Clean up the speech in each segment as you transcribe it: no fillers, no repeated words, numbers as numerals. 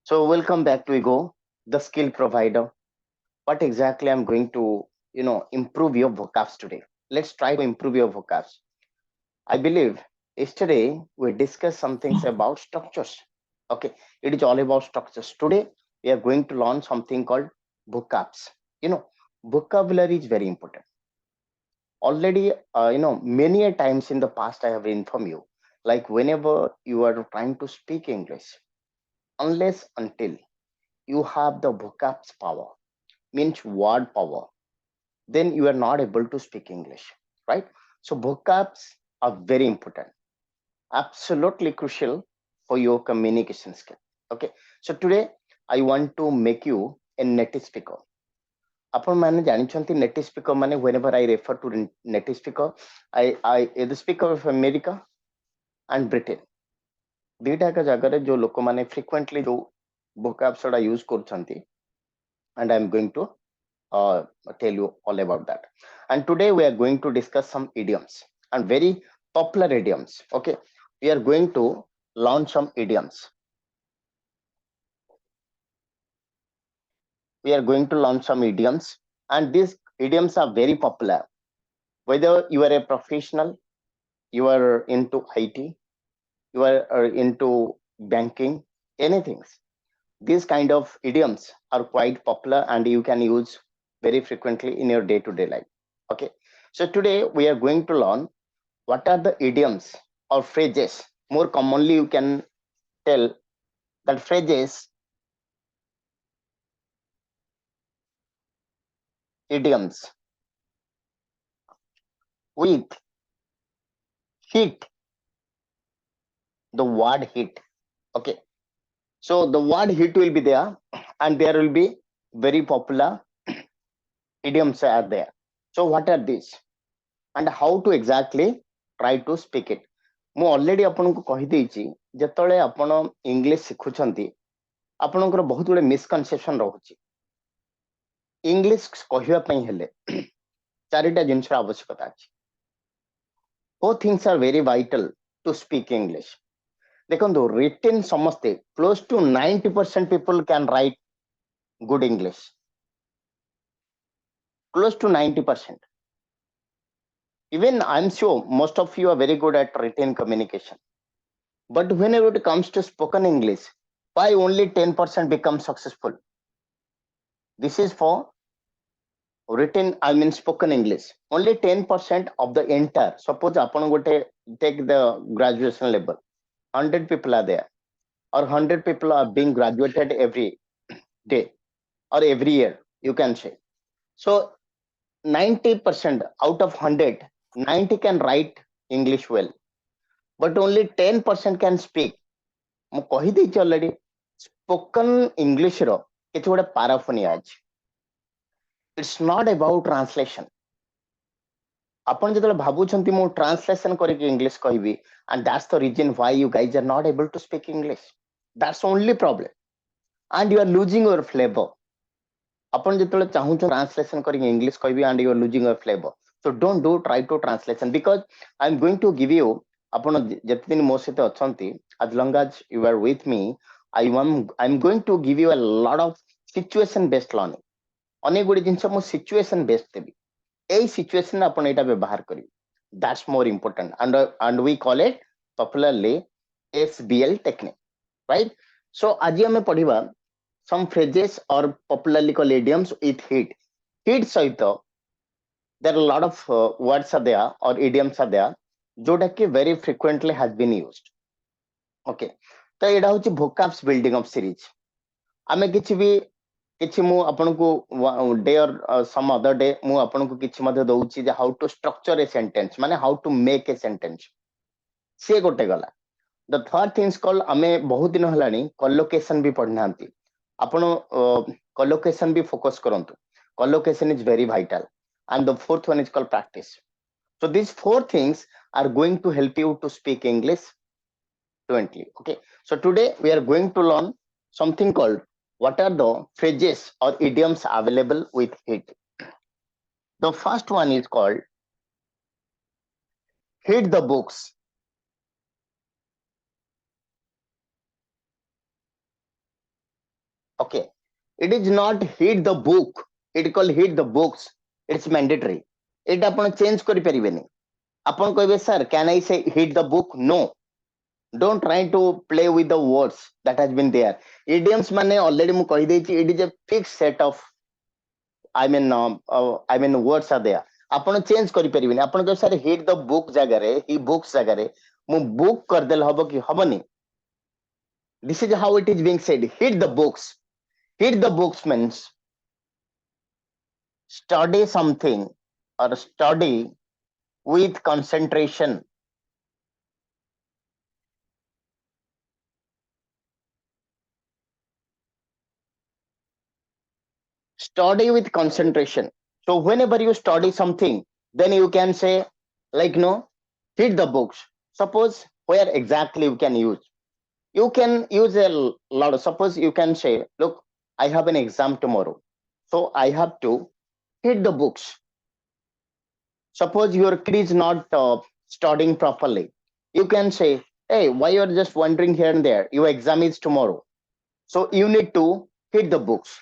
So welcome back to Ego, the skill provider. What exactly I'm going to, improve your vocabs today. Let's try to improve your vocabs. I believe yesterday we discussed some things about structures. Okay, it is all about structures. Today we are going to learn something called vocabs. You know, vocabulary is very important. Already, many a times in the past I have informed you, like whenever you are trying to speak English, unless until you have the vocabs power, means word power, then you are not able to speak English, right? So vocabs are very important, absolutely crucial for your communication skill. Okay, so today I want to make you a native speaker. ଆପଣ ମାନେ ଜାଣିଛନ୍ତି native speaker ମାନେ whenever I refer to native speaker, I the speaker of America and Britain, ଦିଟା ଏକ ଜାଗାରେ ଯୋଉ ଲୋକମାନେ frequently ଯୋଉ vocabs ଗୁଡା use କରୁଛନ୍ତି, and I'm going to uh, tell you all about that. And today we are going to discuss some idioms and very popular idioms. Okay, we are going to launch some idioms. We are going to launch some idioms, and these idioms are very popular. Whether you are a professional, you are into IT, you are into banking, anything. These kind of idioms are quite popular, and you can use very frequently in your day-to-day life. Okay, so today we are going to learn what are the idioms or phrases. More commonly you can tell that phrases, idioms with hit, the word hit. Okay, so the word hit will be there, and there will be very popular idioms are there. So what are these and how to exactly try to speak it? ମୁଁ already ଆପଣଙ୍କୁ କହିଦେଇଛି, ଯେତେବେଳେ ଆପଣ English ଶିଖୁଛନ୍ତି ଆପଣଙ୍କର ବହୁତ ଗୁଡେ ମିସକନସେପସନ ରହୁଛି। ଇଂଲିଶ କହିବା ପାଇଁ ହେଲେ ଚାରିଟା ଜିନିଷର ଆବଶ୍ୟକତା ଅଛି। Both things are very vital to speak English. ଦେଖନ୍ତୁ written ସମସ୍ତେ close to 90% people can write good English, close to 90%. Even I'm sure most of you are very good at written communication, but whenever it comes to spoken English, why only 10% become successful? This is for written, I mean spoken English. Only 10% of the entire, suppose upon gote take the graduation level, 100 people are there, or 100 people are being graduated every day or every year, you can say. So 90% out of 100, 90 can write English well, but only 10% can speak. ମୁଁ କହିଦେଇଛି already, spoken English ର କିଛି ଗୋଟେ ପାରାଫୋନିଆ ଅଛି। It's not about translation. ଆପଣ ଯେତେବେଳେ ଭାବୁଛନ୍ତି ମୁଁ ଟ୍ରାନ୍ସଲେସନ କରିକି ଇଂଲିଶ କହିବି, and that's the reason why you guys are not able to speak English. That's only problem, and you are losing your flavor. ଆପଣ ଯେତେବେଳେ ଚାହୁଁଛନ୍ତି ଟ୍ରାନ୍ସଲେସନ କରିକି ଇଂଲିଶ କହିବି and you are losing your flavor. So don't do try to translation, because I'm going to give you, ଆପଣ ଯେତେ ଦିନ ମୋ ସହିତ ଅଛନ୍ତି, as long as you are with me, I'm going to give you a lot of situation based learning. ଅନେକ ଗୁଡ଼ିଏ ଜିନିଷ ମୁଁ situation based ଦେବି, ଏଇ ସିଚୁଏସନରେ ଆପଣ ଏଇଟା ବ୍ୟବହାର କରିବେ। That's more important, and we call it popularly SBL technique, right? So ଆଜି ଆମେ ପଢିବା some phrases or popularly called idioms with hit. Hit ସହିତ there are a lot of words are there or idioms are there ଯୋଉଟା କି very frequently has been used. Okay, ତ ଏଇଟା ହଉଛି vocabs building of series. ଆମେ କିଛି ମୁଁ ଆପଣଙ୍କୁ day or some other day ମୁଁ ଆପଣଙ୍କୁ କିଛି ମଧ୍ୟ ଦଉଛି ଯେ how to structure a sentence, ମାନେ how to make a sentence. ସିଏ ଗୋଟେ ଗଲା। ଦ ଥର୍ଡ ଥିଙ୍ଗସ୍ କଲ୍, ଆମେ ବହୁତ ଦିନ ହେଲାଣି କଲୋକେସନ ବି ପଢିନାହାନ୍ତି। ଆପଣ କଲୋକେସନ ବି ଫୋକସ କରନ୍ତୁ। Collocation is very vital, and the fourth one is called practice. So these four things are going to help you to speak English fluently. Okay, so today we are going to learn something called what are the phrases or idioms available with it. The first one is called hit the books. Okay, it is not hit the book, it called hit the books. It's mandatory. It ଆପଣ change କରିପାରିବେନି. ଆପଣ କହିବେ sir can I say hit the book? No, don't try to play with the words that has been there. Idioms ମାନେ already ମୁଁ କହିଦେଇଛି, it is a fixed set of I mean words are there. ଆପଣ change କରିପାରିବେନି. ଆପଣ କହିବେ sir hit the book ଜାଗାରେ ହି books ଜାଗାରେ ମୁଁ book କରିଦେଲେ ହବ କି? ହବନି. This is how it is being said, hit the books. Hit the books means study something or study with concentration. Study with concentration. So whenever you study something, then you can say like no, hit the books. Suppose where exactly you can use a lot of, suppose you can say look, I have an exam tomorrow, so I have to hit the books. Suppose your kid is not studying properly, you can say, hey, why you're just wandering here and there, your exam is tomorrow, so you need to hit the books.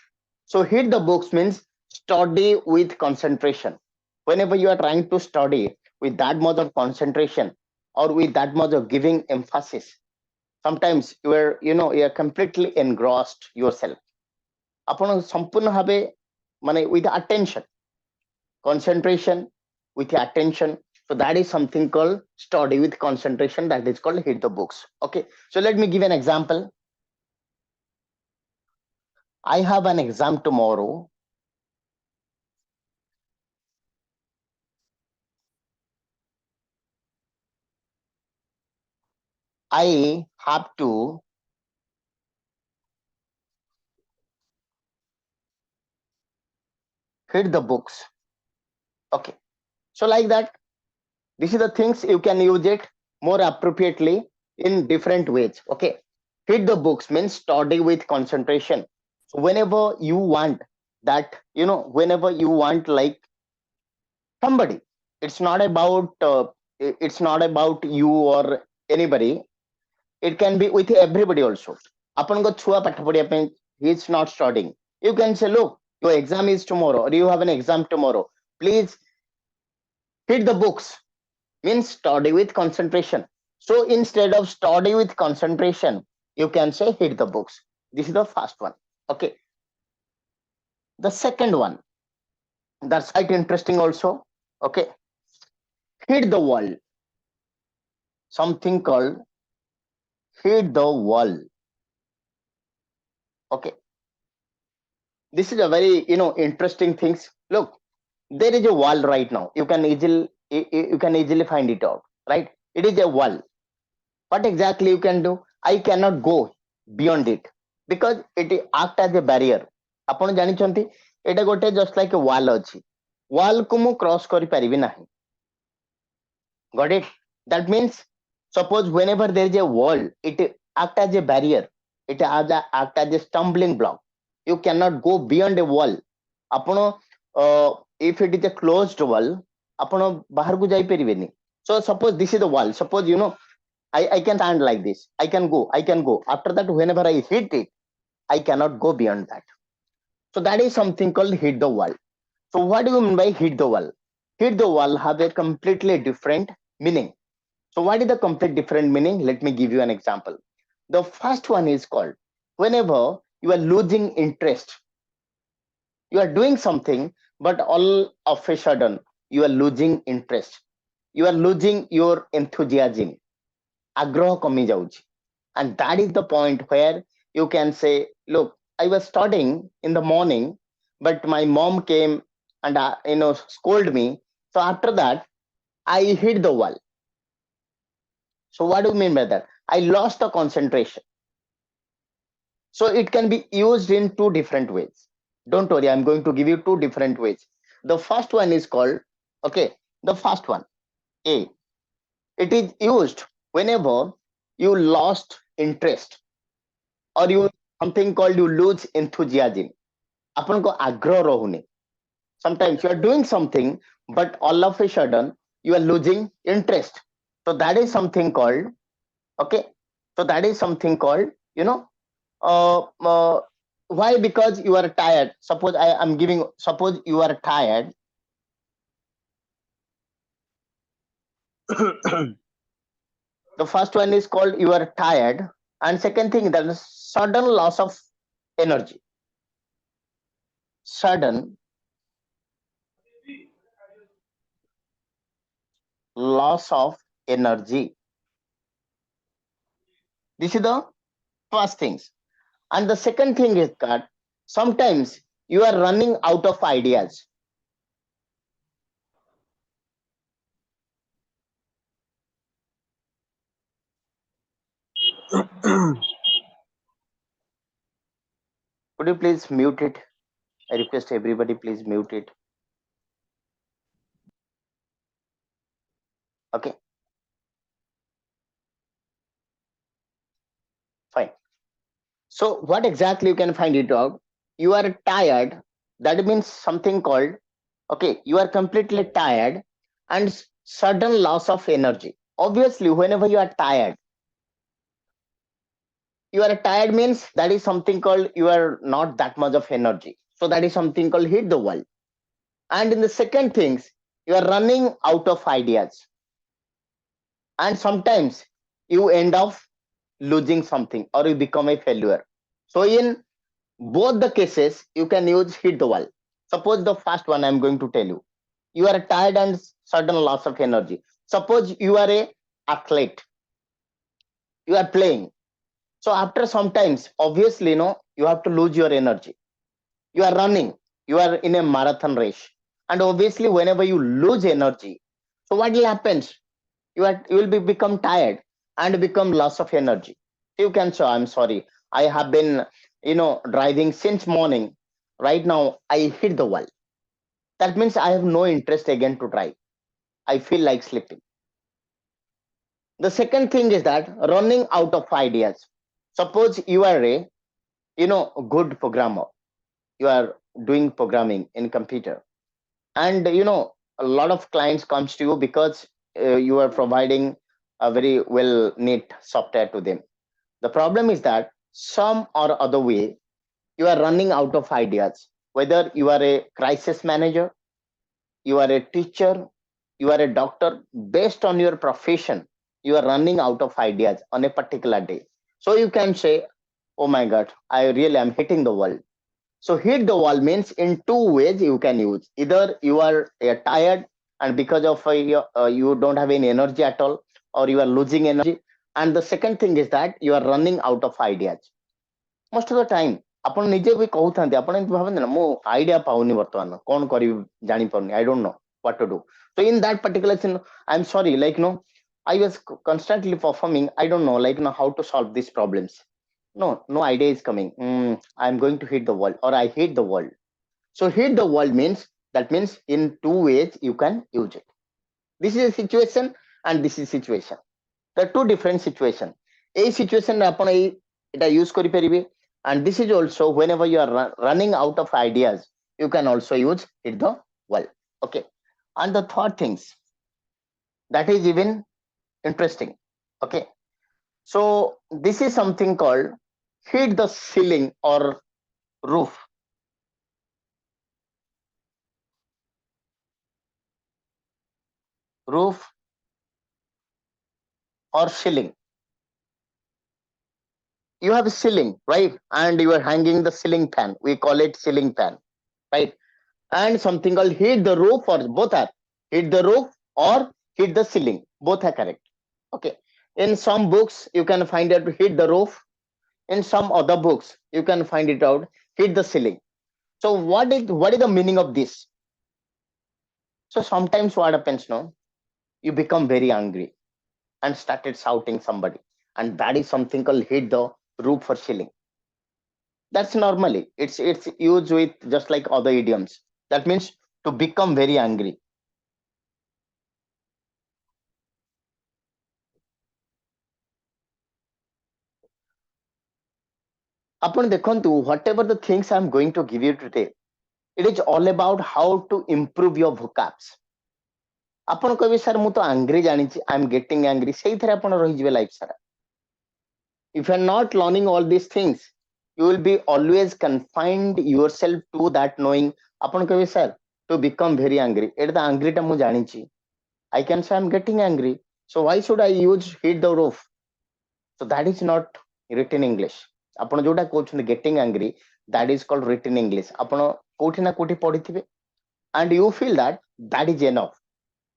So hit the books means study with concentration. Whenever you are trying to study with that much of concentration or with that much of giving emphasis, sometimes you are completely engrossed yourself. ଆପଣ ସମ୍ପୂର୍ଣ୍ଣ ଭାବେ ମାନେ with attention, concentration with attention. So that is something called study with concentration, that is called hit the books. Okay, so let me give an example. I have an exam tomorrow. I have to hit the books. Okay, so like that, this is the things you can use it more appropriately in different ways. Okay, hit the books means study with concentration. So whenever you want that, whenever you want like somebody, it's not about it's not about you or anybody. It can be with everybody also. ଆପଣଙ୍କ ଛୁଆ ପାଠ ପଢିବା ପାଇଁ, he is not studying, you can say look, your exam is tomorrow or you have an exam tomorrow, please hit the books. Means study with concentration. So instead of study with concentration, you can say hit the books. This is the first one. Okay, the second one, that's quite interesting also. Okay, hit the wall. Something called hit the wall. Okay, this is a very interesting things. Look, there is a wall right now, you can easily find it out, right? It is a wall. What exactly you can do? I cannot go beyond it because it act as a barrier. ଆପଣ ଜାଣିଛନ୍ତି ଏଇଟା ଗୋଟେ just like a wall ଅଛି, wall କୁ ମୁଁ cross କରିପାରିବି ନାହିଁ. Got it? That means suppose whenever there is a wall, it act as a barrier, it act as a stumbling block. You cannot go beyond a wall. ଆପଣ if it is a closed wall, ଆପଣ ବାହାରକୁ ଯାଇପାରିବେନି. So suppose this is the wall, suppose I can stand like this, I can go after that, whenever I hit it, I cannot go beyond that. So that is something called hit the wall. So what do you mean by hit the wall? Hit the wall have a completely different meaning. So what is the complete different meaning? Let me give you an example. The first one is called whenever you are losing interest, you are doing something, but all of a sudden you are losing interest, you are losing your enthusiasm, ଆଗ୍ରହ କମି ଯାଉଛି. And that is the point where you can say, look, I was studying in the morning, but my mom came and scolded me. So after that, I hit the wall. So what do you mean by that? I lost the concentration. So it can be used in two different ways. Don't worry, I'm going to give you two different ways. The first one is called, okay, the first one, A. It is used whenever you lost interest or you something called you lose enthusiasm. ଆପଣଙ୍କ ଆଗ୍ରହ ରହୁନି. Sometimes you are doing something, but all of a sudden you are losing interest. So that is something called, okay, so that is something called, uh, uh, Why? Because you are tired. Suppose suppose you are tired. The first one is called you are tired, and second thing, that is sudden loss of energy. Sudden loss of energy. This is the first things. And the second thing is that sometimes you are running out of ideas. Could you please mute it? I request everybody, please mute it. Okay, fine. So what exactly you can find it out? You are tired. That means something called, okay, you are completely tired and sudden loss of energy. Obviously, whenever you are tired means that is something called you are not that much of energy. So that is something called hit the wall. And in the second things, you are running out of ideas. And sometimes you end up losing something or you become a failure. So in both the cases, you can use hit the wall. Suppose the first one I'm going to tell you. You are tired and sudden loss of energy. Suppose you are a athlete. You are playing. So after sometimes, obviously, you have to lose your energy. You are running. You are in a marathon race. And obviously, whenever you lose energy, so what will happen? You will become tired and become loss of energy. You can say, I'm sorry, I have been driving since morning. Right now I hit the wall. That means I have no interest again to drive. I feel like sleeping. The second thing is that running out of ideas. Suppose you are a good programmer. You are doing programming in computer, and a lot of clients comes to you because you are providing a very well neat software to them. The problem is that some or other way you are running out of ideas. Whether you are a crisis manager, you are a teacher, you are a doctor, based on your profession, you are running out of ideas on a particular day. So you can say, oh my God, I really am hitting the wall. So hit the wall means in two ways you can use. Either you are tired and because of you don't have any energy at all, or you are losing energy. And the second thing is that you are running out of ideas. Most of the time, ଆପଣ ନିଜେ ବି କହୁଥାନ୍ତି, ଆପଣ ଏମିତି ଭାବନ୍ତି ନା ମୁଁ idea ପାଉନି ବର୍ତ୍ତମାନ କଣ କରିବି ଜାଣିପାରୁନି, I don't know what to do. So in that particular scene, I'm sorry, like I was constantly performing, I don't know, like how to solve these problems. No idea is coming. I'm going to hit the wall, or I hit the wall. So hit the wall means, that means in two ways you can use it. This is a situation and this is situation. There are two different situation. A situation ଆପଣ ଏଇଟା use କରିପାରିବେ, and this is also whenever you are running out of ideas, you can also use hit the wall. Okay. And the third things, that is even interesting. Okay. So this is something called hit the ceiling or roof. Roof or ceiling. You have a ceiling, right? And you are hanging the ceiling fan. We call it ceiling fan, right? And something called hit the roof, or both are hit the roof or hit the ceiling. Both are correct. Okay. In some books, you can find it hit the roof. In some other books, you can find it out hit the ceiling. So what is the meaning of this? So sometimes what happens now, you become very angry and started shouting somebody, and that is something called hit the roof or ceiling. That's normally it's used with just like other idioms. That means to become very angry. Upon ଦେଖନ୍ତୁ, whatever the things I'm going to give you today, it is all about how to improve your vocabs. ଆପଣ କହିବେ sir ମୁଁ ତ angry ଜାଣିଛି, I am getting angry, ସେଇଥିରେ ଆପଣ ରହିଯିବେ life ସାରା. If you are not learning all these things, you will be always confined yourself to that knowing. Apan kahi sir to become very angry eta the angry ta mu janichi, I can say I'm getting angry, so why should I use hit the roof? So that is not written English. ଆପଣ ଯୋଉଟା କହୁଛନ୍ତି getting angry, that is called written English. ଆପଣ କୋଉଠି ନା କୋଉଠି ପଢିଥିବେ and you feel that that is enough.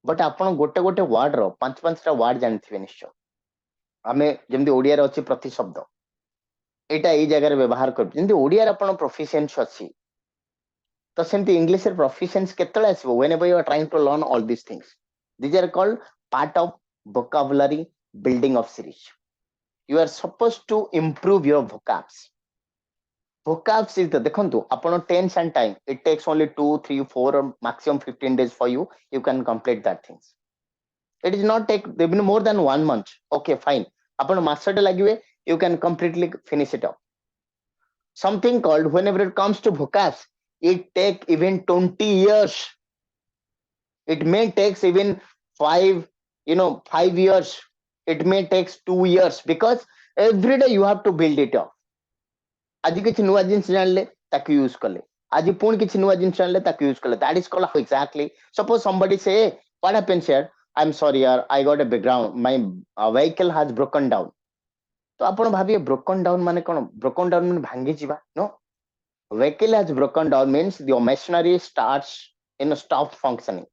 But ଆପଣ ଗୋଟେ ଗୋଟେ word ର ପାଞ୍ଚ ପାଞ୍ଚଟା word ଜାଣିଥିବେ ନିଶ୍ଚୟ. ଆମେ ଯେମିତି ଓଡିଆରେ ଅଛି ପ୍ରତି ଶବ୍ଦ, ଏଇଟା ଏଇ ଜାଗାରେ ବ୍ୟବହାର କରୁଛୁ, ଯେମିତି ଓଡିଆରେ ଆପଣ proficiency ଅଛି, ତ ସେମିତି ଇଂଲିଶ ରେ proficiency କେତେବେଳେ ଆସିବ? whenever you are trying to learn all these things. These are called part of vocabulary building of series. You are supposed to improve your vocabs. Vocabs is the ଦେଖନ୍ତୁ ଆପଣ tense and time, it takes only 2 3 4 or maximum 15 days for you, you can complete that things. It is not take even more than 1 month. Okay, fine, ଆପଣ ମାସଟେ ଲାଗିବେ, you can completely finish it up. Something called whenever it comes to vocabs, it take even 20 years. It may takes even 5, 5 years. It may takes 2 years because every day you have to build it up. आज किसी नुआ जिनिस जानले ताकि use करले, आज पुणी किसी नुआ जिनिस जानले ताकि यूज करले. That is called how exactly. Suppose somebody say, hey, what happens here? I'm sorry yaar, I got a background, my vehicle has broken down. तो आपण भाबिए broken down माने कोन? Broken down माने भांगी जिबा? No. Vehicle has broken down means your machinery starts in a stop functioning.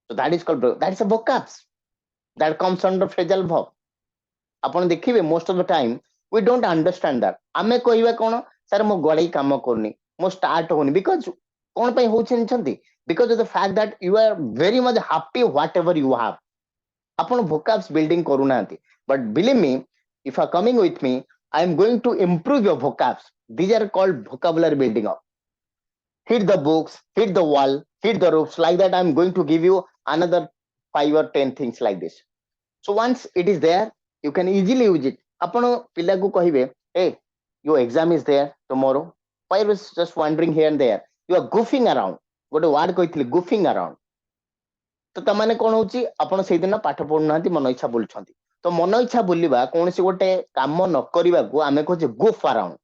So that is called, that is a vocabs that comes under phrasal verb. ଆପଣ ଦେଖିବେ most of the time we don't understand that. ଆମେ କହିବା କଣ, sir ମୋ ଗଡେଇ କାମ କରୁନି, ମୋ start ହଉନି, because କଣ ପାଇଁ ହଉଛି ଜାଣିଛନ୍ତି? Because of the fact that you are very much happy whatever you have. ଆପଣ vocabs building କରୁନାହାନ୍ତି. But believe me, if you are coming with me, I am going to improve your vocabs. These are called vocabulary building up. Hit the books, hit the wall, hit the roofs. Like that, I'm going to give you another 5 or 10 things like this. So once it is there, you can easily use it. ଆପଣ ପିଲାକୁ କହିବେ, hey, your exam is there tomorrow. Why was just wandering here and there? You are goofing around. ଗୋଟେ word କହିଥିଲି, goofing around. ତ ତାମାନେ କଣ ହଉଛି, ଆପଣ ସେଇଦିନ ପାଠ ପଢୁନାହାନ୍ତି, ମନ ଇଚ୍ଛା ବୁଲୁଛନ୍ତି. ତ ମନ ଇଚ୍ଛା ବୁଲିବା, କୌଣସି ଗୋଟେ କାମ ନ କରିବାକୁ ଆମେ କହୁଛେ goof around.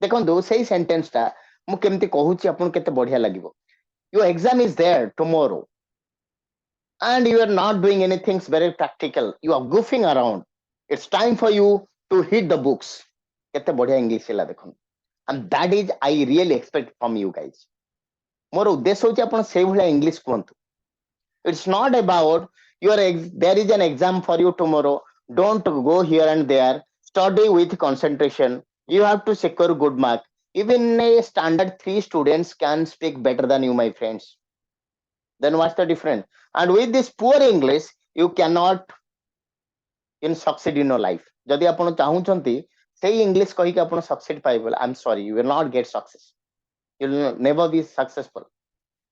ଦେଖନ୍ତୁ ସେଇ ସେଣ୍ଟେନ୍ସ ଟା ମୁଁ କେମିତି କହୁଛି ଆପଣଙ୍କୁ କେତେ ବଢିଆ ଲାଗିବ. Your exam is there tomorrow and you are not doing anything very practical. You are goofing around. It's time for you to hit the books. କେତେ ବଢିଆ ଇଂଲିଶ ହେଲା ଦେଖନ୍ତୁ. And that is I really expect from you guys. ମୋର ଉଦ୍ଦେଶ୍ୟ ହଉଛି ଆପଣ ସେଇଭଳିଆ English କୁହନ୍ତୁ. It's not about there is an exam for you tomorrow. Don't go here and there. Study with concentration. You have to secure good mark. Even a standard 3 students can speak better than you, my friends. Then what's the difference? And with this poor English, you cannot succeed in your life. Jodi ଆପଣ ଚାହୁଁଛନ୍ତି ସେଇ English କହିକି ଆପଣ succeed ପାଇବେ, I'm sorry, you will not get success. You will never be successful.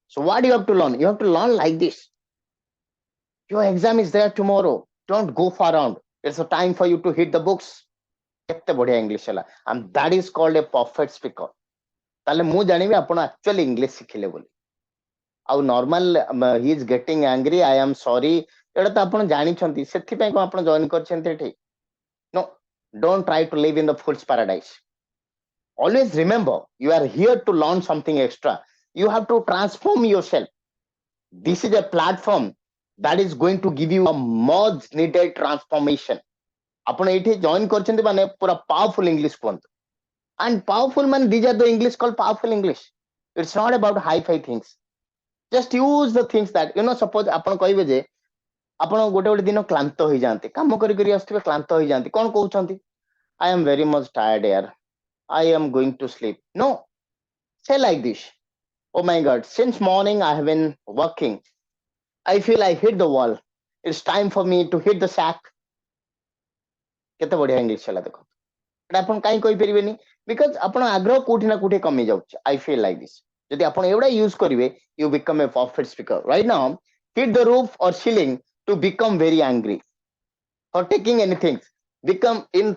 So what do you have to learn? You have to learn like this. Your exam is there tomorrow. Don't go far around. It's a time for you to hit the books. କେତେ ବଢିଆ English ହେଲା. And that is called a perfect speaker. ତାହେଲେ ମୁଁ ଜାଣିବି ଆପଣ actually English ଶିଖିଲେ ବୋଲି. ଆଉ normal he is getting angry, I am sorry, ଏଟା ତ ଆପଣ ଜାଣିଛନ୍ତି, ସେଥିପାଇଁ କଣ ଆପଣ ଜଏନ୍ କରିଛନ୍ତି ଏଠି? No, don't try to live in the fool's paradise. Always remember, you are here to learn something extra. You have to transform yourself. This is a platform that is going to give you a much needed transformation. ଆପଣ ଏଠି join କରିଛନ୍ତି ମାନେ ପୁରା powerful English କୁହନ୍ତୁ. And powerful man, these are the English called powerful English. It's not about high-fi things. Just use the things that, suppose ଆପଣ କହିବେ ଯେ ଆପଣ ଗୋଟେ ଗୋଟେ ଦିନ କ୍ଳାନ୍ତ ହେଇଯାନ୍ତି, କାମ କରି କରି ଆସୁଥିବେ, କ୍ଳାନ୍ତ ହେଇଯାନ୍ତି, କଣ କହୁଛନ୍ତି? I am very much tired here. I am going to sleep. No. Say like this. Oh my God, since morning I have been working. I feel I hit the wall. It's time for me to hit the sack. କେତେ ବଢିଆ English ହେଲା ଦେଖ. ଏଟା ଆପଣ କାଇଁ କହି ପାରିବେନି? Because ଆପଣ ଆଗ୍ରହ କୋଉଠି ନା କୋଉଠି କମି ଯାଉଛି. I feel like this. ଯଦି ଆପଣ ଏଗୁଡା ୟୁଜ କରିବେ, you become a perfect speaker. Right now, hit the roof or ceiling to become very angry. For taking anything,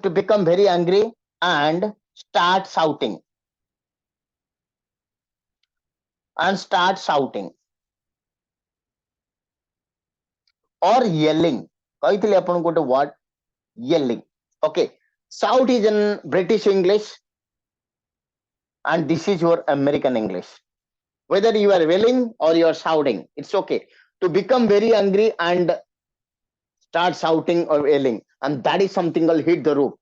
to become very angry and start shouting. And start shouting. Or yelling. କହିଥିଲି ଆପଣଙ୍କୁ ଗୋଟେ word, yelling. Okay. Shout is in British English. and this is your American English. Whether you are yelling or you are shouting, it's okay to become very angry and start shouting or yelling, and that is something called hit the roof.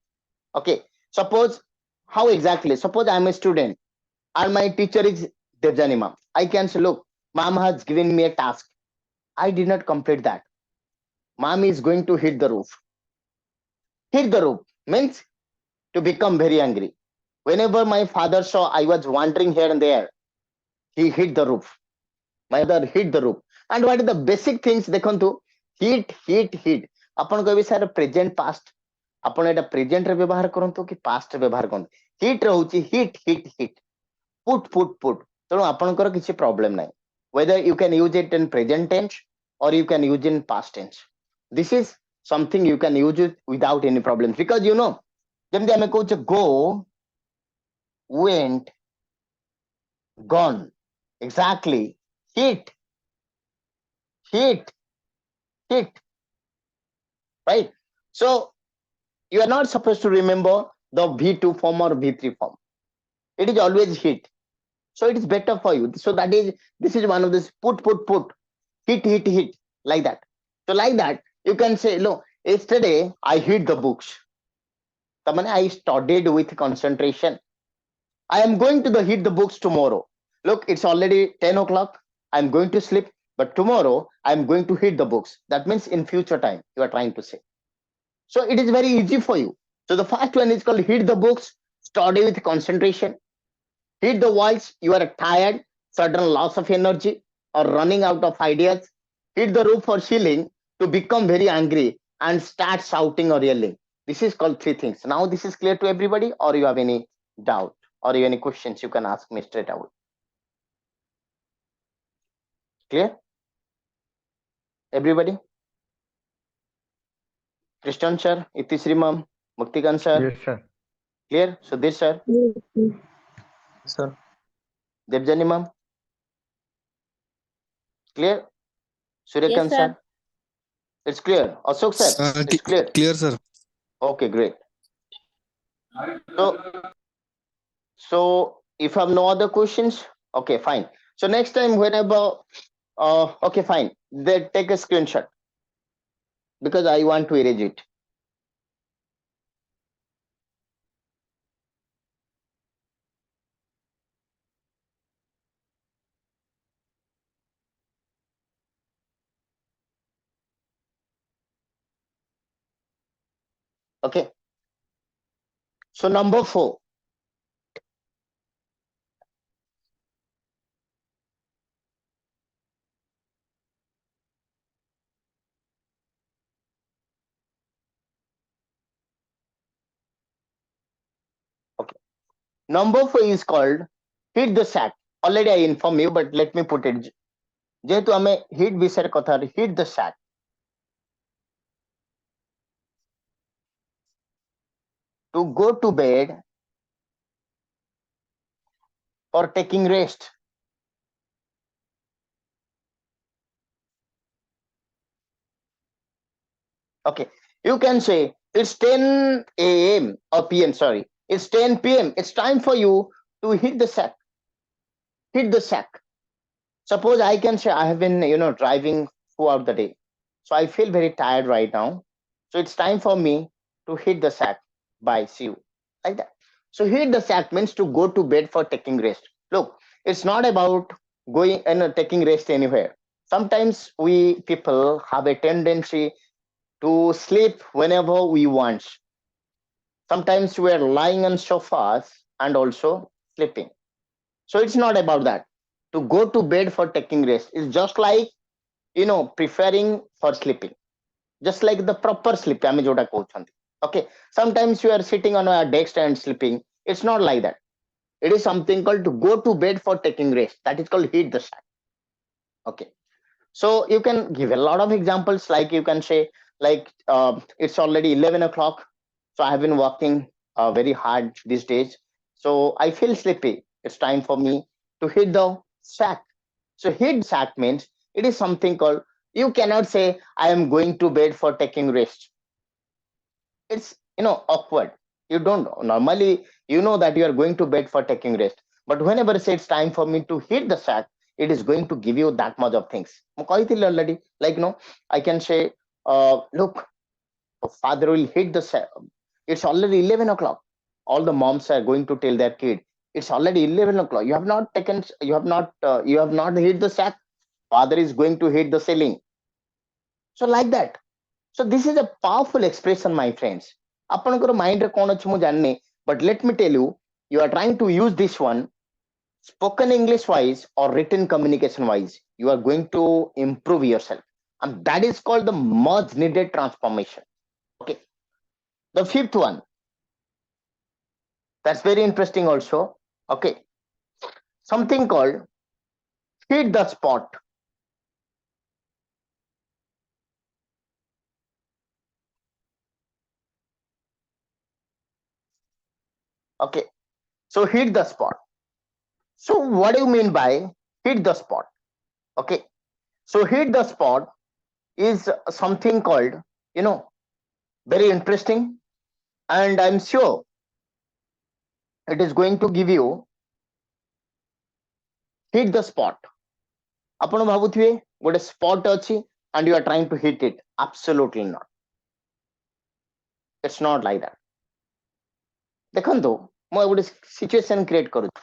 Okay, suppose how exactly? Suppose I'm a student and my teacher is Devjani ma'am. I can say, look, ma'am has given me a task. I did not complete that. Ma'am is going to hit the roof. Hit the roof means to become very angry. Whenever my father saw I was wandering here and there, he hit the roof. My mother hit the roof. And what are the basic things ଦେଖନ୍ତୁ hit ଆପଣ କହିବେ sir present past ଆପଣ ଏଟା present ରେ ବ୍ୟବହାର କରନ୍ତୁ କି past ରେ ବ୍ୟବହାର କରନ୍ତୁ ହିଟ୍ ରହୁଛି ହିଟ୍ put ତେଣୁ ଆପଣଙ୍କର କିଛି ପ୍ରୋବ୍ଲେମ ନାହିଁ whether you can use it in present tense or you can use in past tense. This is something you can use it without any problems because you know ଯେମିତି ଆମେ କହୁଛେ go, went, gone. Exactly. Hit, hit, right? So you are not supposed to remember the V2 form or V3 form. It is always hit. So it is better for you. So that is, this is one of this put, hit, like that. So like that, you can say, no, yesterday I hit the books. I studied with concentration. I am going to hit the books tomorrow. Look, it's already 10 o'clock. I'm going to sleep, but tomorrow I'm going to hit the books. That means in future time, you are trying to say. So it is very easy for you. So the first one is called hit the books, study with concentration. Hit the walls, you are tired, sudden loss of energy, or running out of ideas. Hit the roof or ceiling to become very angry and start shouting or yelling. This is called three things. Now this is clear to everybody, or you have any doubt or you have any questions, you can ask me straight away. Clear? Everybody? Christian sir, Itisri ma'am, Muktikan sir? Yes, sir. Clear? Sudhir sir? Sir. Debjani ma'am? Clear? Suryakan Yes, sir. sir? It's clear. Ashok sir, it's clear. Clear, sir. Okay, great. So if I have no other questions, okay, fine. So next time whenever, okay, fine. Then take a screenshot because I want to erase it. Okay. So number 4. Okay. Number 4 is called hit the sack. Already I inform you, but let me put it. যেহেতু আমি hit বিষয়ের কথা hit the sack. To go to bed for taking rest. Okay, you can say it's 10 a.m. or p.m. Sorry, it's 10 p.m. It's time for you to hit the sack. Hit the sack. Suppose I can say I have been, driving throughout the day. So I feel very tired right now. So it's time for me to hit the sack. Bye, see you. Like that. So hit the sack means to go to bed for taking rest. Look, it's not about going and taking rest anywhere. Sometimes we people have a tendency to sleep whenever we want. Sometimes we are lying on sofas and also sleeping. So it's not about that. To go to bed for taking rest is just like, preferring for sleeping. Just like the proper sleep. Okay. Sometimes you are sitting on a desk and sleeping. It's not like that. It is something called to go to bed for taking rest. That is called hit the sack. Okay. So you can give a lot of examples, like you can say, like it's already 11 o'clock. So I have been working very hard these days. So I feel sleepy. It's time for me to hit the sack. So hit sack means it is something called, you cannot say I am going to bed for taking rest. It's awkward. You don't normally, that you are going to bed for taking rest. But whenever say it's time for me to hit the sack, it is going to give you that much of things. Already, like I can say, look, father will hit the sack. It's already 11 o'clock. All the moms are going to tell their kid, it's already 11 o'clock. You have not hit the sack. Father is going to hit the ceiling. So like that. So this is a powerful expression, my friends. Apanakar mind re kon achi mu janni, but let me tell you, you are trying to use this one spoken English wise or written communication wise. You are going to improve yourself, and that is called the much needed transformation. Okay. The fifth one, that's very interesting also. Okay. Something called hit the spot. Okay. So hit the spot. So what do you mean by hit the spot? Okay. So hit the spot is something called, you know, very interesting, and I'm sure it is going to give you hit the spot. ଆପଣ ଭାବୁଥିବେ ଗୋଟେ spot ଅଛି and you are trying to hit it. Absolutely not. It's not like that. ଦେଖନ୍ତୁ ମୁଁ ଗୋଟେ situation create କରୁଛି.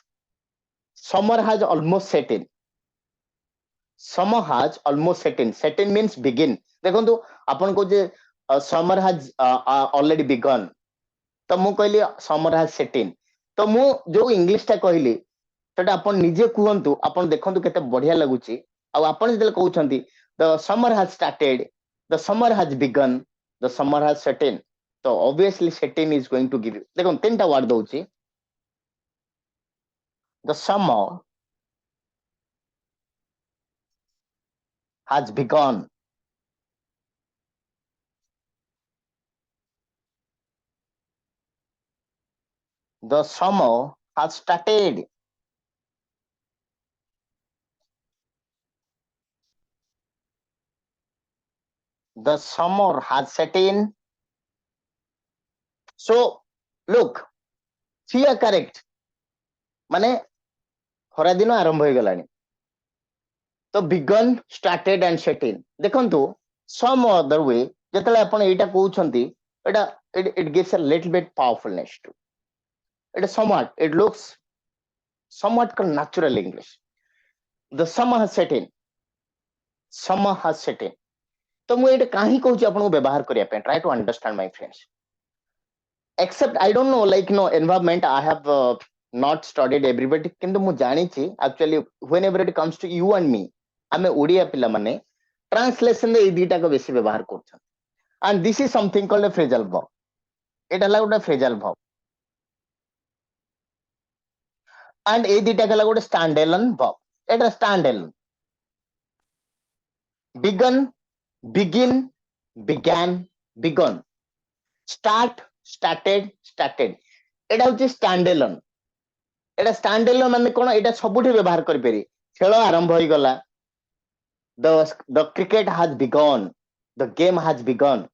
Summer has almost set in. Summer has almost set in. Set in means begin. ଦେଖନ୍ତୁ ଆପଣ କହୁଛେ summer has already begun. ତ ମୁଁ କହିଲି summer has set in. ତ ମୁଁ ଯୋଉ ଇଂଲିଶ ଟା କହିଲି ସେଟା ଆପଣ ନିଜେ କୁହନ୍ତୁ, ଆପଣ ଦେଖନ୍ତୁ କେତେ ବଢିଆ ଲାଗୁଛି. ଆଉ ଆପଣ ଯେତେବେଳେ କହୁଛନ୍ତି the summer has started, the summer has begun, the summer has set in. So obviously set in is going to give you, ଦେଖନ୍ତୁ ତିନିଟା ୱାର୍ଡ ଦଉଛି. The summer has begun. The summer has started. The summer has set in. So look, see are correct. ମାନେ ଖରା ଦିନ ଆରମ୍ଭ ହେଇଗଲାଣି. ତ begun, started and set in. ଦେଖନ୍ତୁ some other way ଯେତେବେଳେ ଆପଣ ଏଇଟା କହୁଛନ୍ତି, ଏଇଟା it gives a little bit powerfulness to it. Somewhat it looks somewhat natural English. The summer has set in. Summer has set in. ତ ମୁଁ ଏଇଟା କାହିଁ କହୁଛି ଆପଣଙ୍କୁ ବ୍ୟବହାର କରିବା ପାଇଁ, try to understand my friends. Except I don't know, like environment I have not studied everybody, କିନ୍ତୁ ମୁଁ ଜାଣିଛି actually whenever it comes to you and me, ଆମେ ଓଡ଼ିଆ ପିଲାମାନେ translation ରେ ଏଇ ଦିଟାକ ବେଶୀ ବ୍ୟବହାର କରୁଛନ୍ତି. And this is something called a phrasal verb. ଏଇଟା ହେଲା ଗୋଟେ phrasal verb. And ଏଇ ଦିଟା ହେଲା ଗୋଟେ standalone verb. ଏଇଟା standalone. Begun, begin, began, begun. Start, started, started. ଏଇଟା ହଉଛି standalone. ଏଇଟା standalone ମାନେ କଣ, ଏଇଟା ସବୁଠି ବ୍ୟବହାର କରିପାରିବେ. ଖେଳ ଆରମ୍ଭ ହେଇଗଲା, the cricket has begun, the game has begun.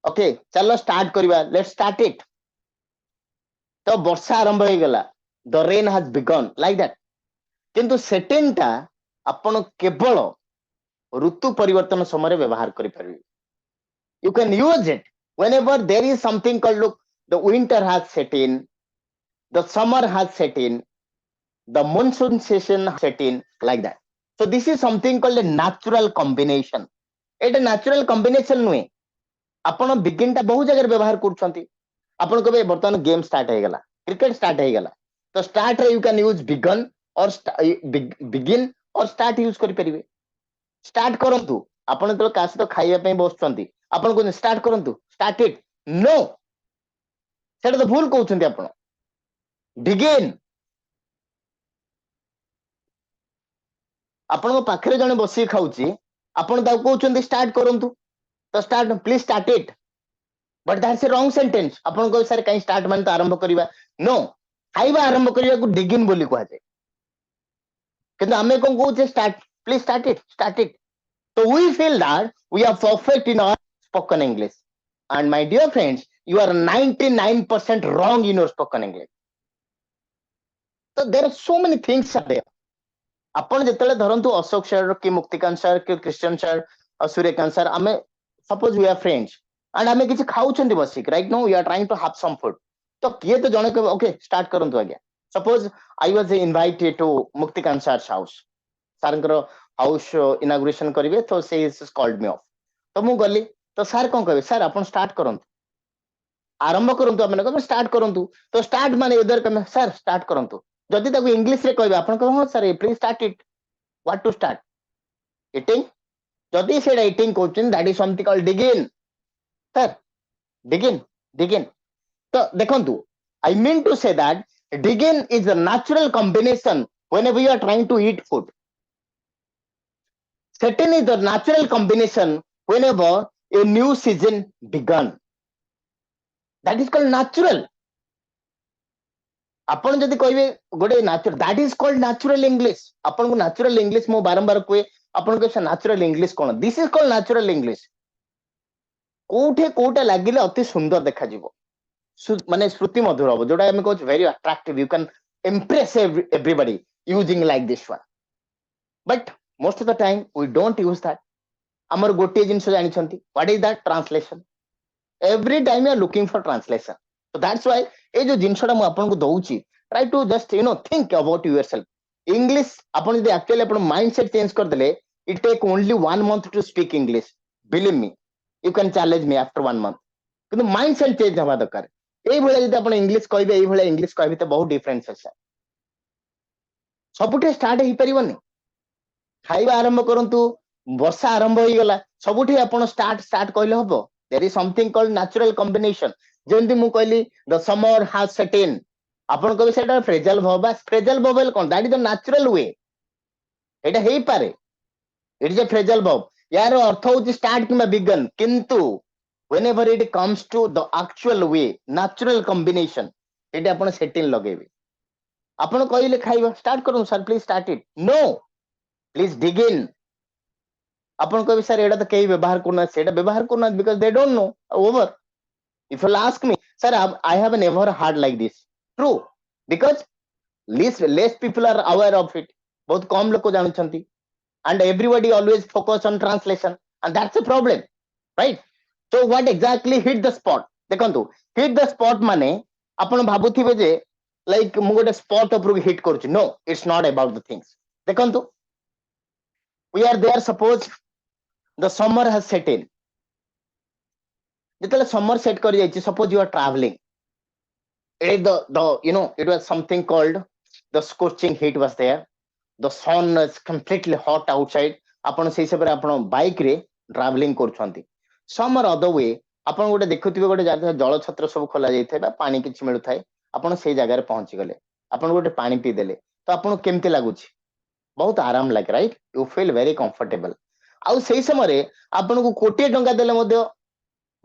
Okay, ଚାଲ start କରିବା, let's start it. ତ ବର୍ଷା ଆରମ୍ଭ ହେଇଗଲା, the rain has begun, like that. କିନ୍ତୁ setting ଟା ଆପଣ କେବଳ ଋତୁ ପରିବର୍ତ୍ତନ ସମୟରେ ବ୍ୟବହାର କରିପାରିବେ. You can use it whenever there is something called, look, the winter has set in, the summer has set in, the monsoon season has set in, like that. So this is something called a natural combination. It's a natural combination ନୁହେଁ. ଆପଣ begin ଟା ବହୁ ଜାଗାରେ ବ୍ୟବହାର କରୁଛନ୍ତି. ଆପଣ କହିବେ ବର୍ତ୍ତମାନ ଗେମ୍ ଷ୍ଟାର୍ଟ ହେଇଗଲା, କ୍ରିକେଟ ଷ୍ଟାର୍ଟ ହେଇଗଲା, ତ ଷ୍ଟାର୍ଟ ରେ you can use begun or begin or start use କରିପାରିବେ. ଷ୍ଟାର୍ଟ କରନ୍ତୁ, ଆପଣ ଯେତେବେଳେ କାହା ସହିତ ଖାଇବା ପାଇଁ ବସୁଛନ୍ତି, ଆପଣ କହୁଛନ୍ତି ଷ୍ଟାର୍ଟ କରନ୍ତୁ, ଷ୍ଟାର୍ଟ ଇଟ୍. नो, ସେଟା ତ ଭୁଲ କହୁଛନ୍ତି ଆପଣ. begin. ଆପଣଙ୍କ ପାଖରେ ଜଣେ ବସିକି ଖାଉଛି, ଆପଣ ତାକୁ କହୁଛନ୍ତି ଷ୍ଟାର୍ଟ କରନ୍ତୁ, ତ start, please start it. But that's a wrong sentence. ଆପଣ କହିବେ ସାର୍ କାହିଁ ଷ୍ଟାର୍ଟ ମାନେ ତ ଆରମ୍ଭ କରିବା. नो, ଖାଇବା ଆରମ୍ଭ କରିବାକୁ begin ବୋଲି କୁହାଯାଏ. କିନ୍ତୁ ଆମେ କଣ କହୁଛେ, start, please start it, start it. So we feel that we are perfect in our spoken English. And my dear friends, you are 99% wrong in your spoken English. So there are so many things are there. ଆପଣ ଯେତେବେଳେ ଧରନ୍ତୁ Ashok sir କି Muktikant sir କି Christian sir Suryakant sir ଆମେ suppose we are friends and ଆମେ କିଛି ଖାଉଛନ୍ତି ବସିକି right no we are trying to have some food तो किए तो जणे कहबे ओके स्टार्ट करंतु आज्ञा suppose I was invited to Muktikant sir's house सारंकर हाउस इनागुरेशन करिवे तो से कॉल्ड मी ऑफ तो मु गली तो सार कोन कहबे सार आपण स्टार्ट करंतु आरंभ करंतु आपण कहबे स्टार्ट करंतु तो स्टार्ट माने इधर कहबे सर स्टार्ट करंतु जदि ताको इंग्लिश रे कहबे आपण कहबे हां sir please start it what to start eating जदि से eating coaching that is something called डिगिन सर डिगिन तो देखंतु I mean to say that digin is a natural combination whenever you are trying to eat food. Certain is the natural combination whenever a new season begun. That is called natural. आपण जदि कहबे गोटे natural that is called natural English. आपण को natural English मो बारंबार कोए आपण को natural English cone this is called natural English. कोठे कोटा लागिले अति सुंदर देखा जीवो माने श्रुति मधुर हम जोटा आम कह very attractive you can impress everybody using like this one but most of the time we don't use that हमर गोटे जिंस जानिछंती what is that translation every time you are looking for translation so that's why ए जो जिंसटा मु आपन को दउची try to just you know think about yourself English आपन जदि एक्चुअली आपन माइंडसेट चेंज कर देले it take only 1 month to speak English believe me you can challenge me after 1 month किंतु माइंडसेट चेंज हवा दरकार এই ভଳିଆ যদি ଆପଣ ଇଂଲିଶ କହିବେ এই ଭଳିଆ ଇଂଲିଶ କହିବେ ତ ବହୁତ ଡିଫରେନ୍ସ ଅଛି ସବୁଠି ଷ୍ଟାର୍ଟ ହେଇପାରିବନି ଖାଇବା ଆରମ୍ଭ କରନ୍ତୁ ବର୍ଷା ଆରମ୍ଭ ହେଇଗଲା ସବୁଠି ଆପଣ ଷ୍ଟାର୍ଟ କହିଲେ ହବ there is something called natural combination ଯେମିତି ମୁଁ କହିଲି the summer has set in ଆପଣ କହିବେ ସେଟା ଫ୍ରେଜାଲ ଭର୍ବ ଫ୍ରେଜାଲ ଭର୍ବ କଣ that is the natural way ଏଟା ହେଇପାରେ it is a phrasal verb यार अर्थ होची स्टार्ट किंबा बिगन किंतु whenever it comes to the actual way natural combination it आपण सेटिंग लगेबे आपण कहिले खाइबा स्टार्ट करू sir please start it no please dig in आपण कहबे सर एडा तो केही व्यवहार करना सेटा व्यवहार करना because they don't know over if you ask me sir I have never heard like this true because less people are aware of it बहुत कम लोग जानछंती and everybody always focus on translation and that's a problem right so what exactly hit the spot देखंतु hit the spot माने आपण भाबुथिबे जे like मु गोटे spot ऊपर hit करछि no it's not about the things देखंतु we are there suppose the summer has set in जेतले summer set कर जाइछि suppose you are travelling it the you know it was something called the scorching heat was there the sun is completely hot outside आपण से हिसाब रे आपण bike रे travelling करछंती summer other way आपण गोटे देखुथिबे गोटे जागा जल छत्र सब खोला जाइथे बा पानी किछि मिलु थाए आपण से जगह रे पहुंची गले आपण गोटे पानी पी देले तो आपण केमते लागुछि बहुत आराम लागे right you feel very comfortable आउ सेही समय रे आपण को कोटी टंका देले मध्य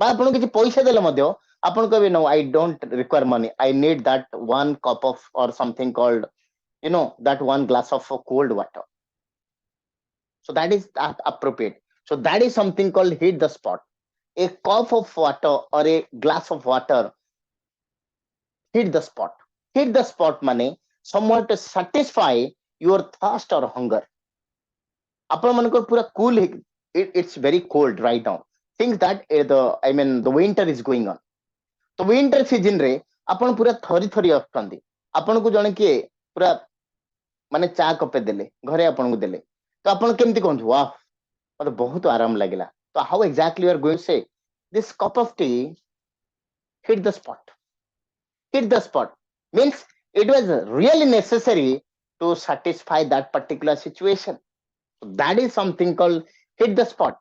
बा आपण किछि पैसा देले मध्य आपण कहबे no I don't require money I need that one cup of or something called you know that one glass of cold water so that is appropriate so that is something called hit the spot a cup of water or a glass of water hit the spot money somewhat to satisfy your thirst or hunger आपण मन को पूरा cool it's very cold right now things that the I mean the winter is going on तो winter season रे आपण पूरा थरी थरी आछंती आपण को जणे के पूरा माने चा कपे देले घरे आपन को देले तो आपन केमती कहू वाह मते बहुत आराम लागिला तो how exactly you are going to say this cup of tea hit the spot means it was really necessary to satisfy that particular situation so that is something called hit the spot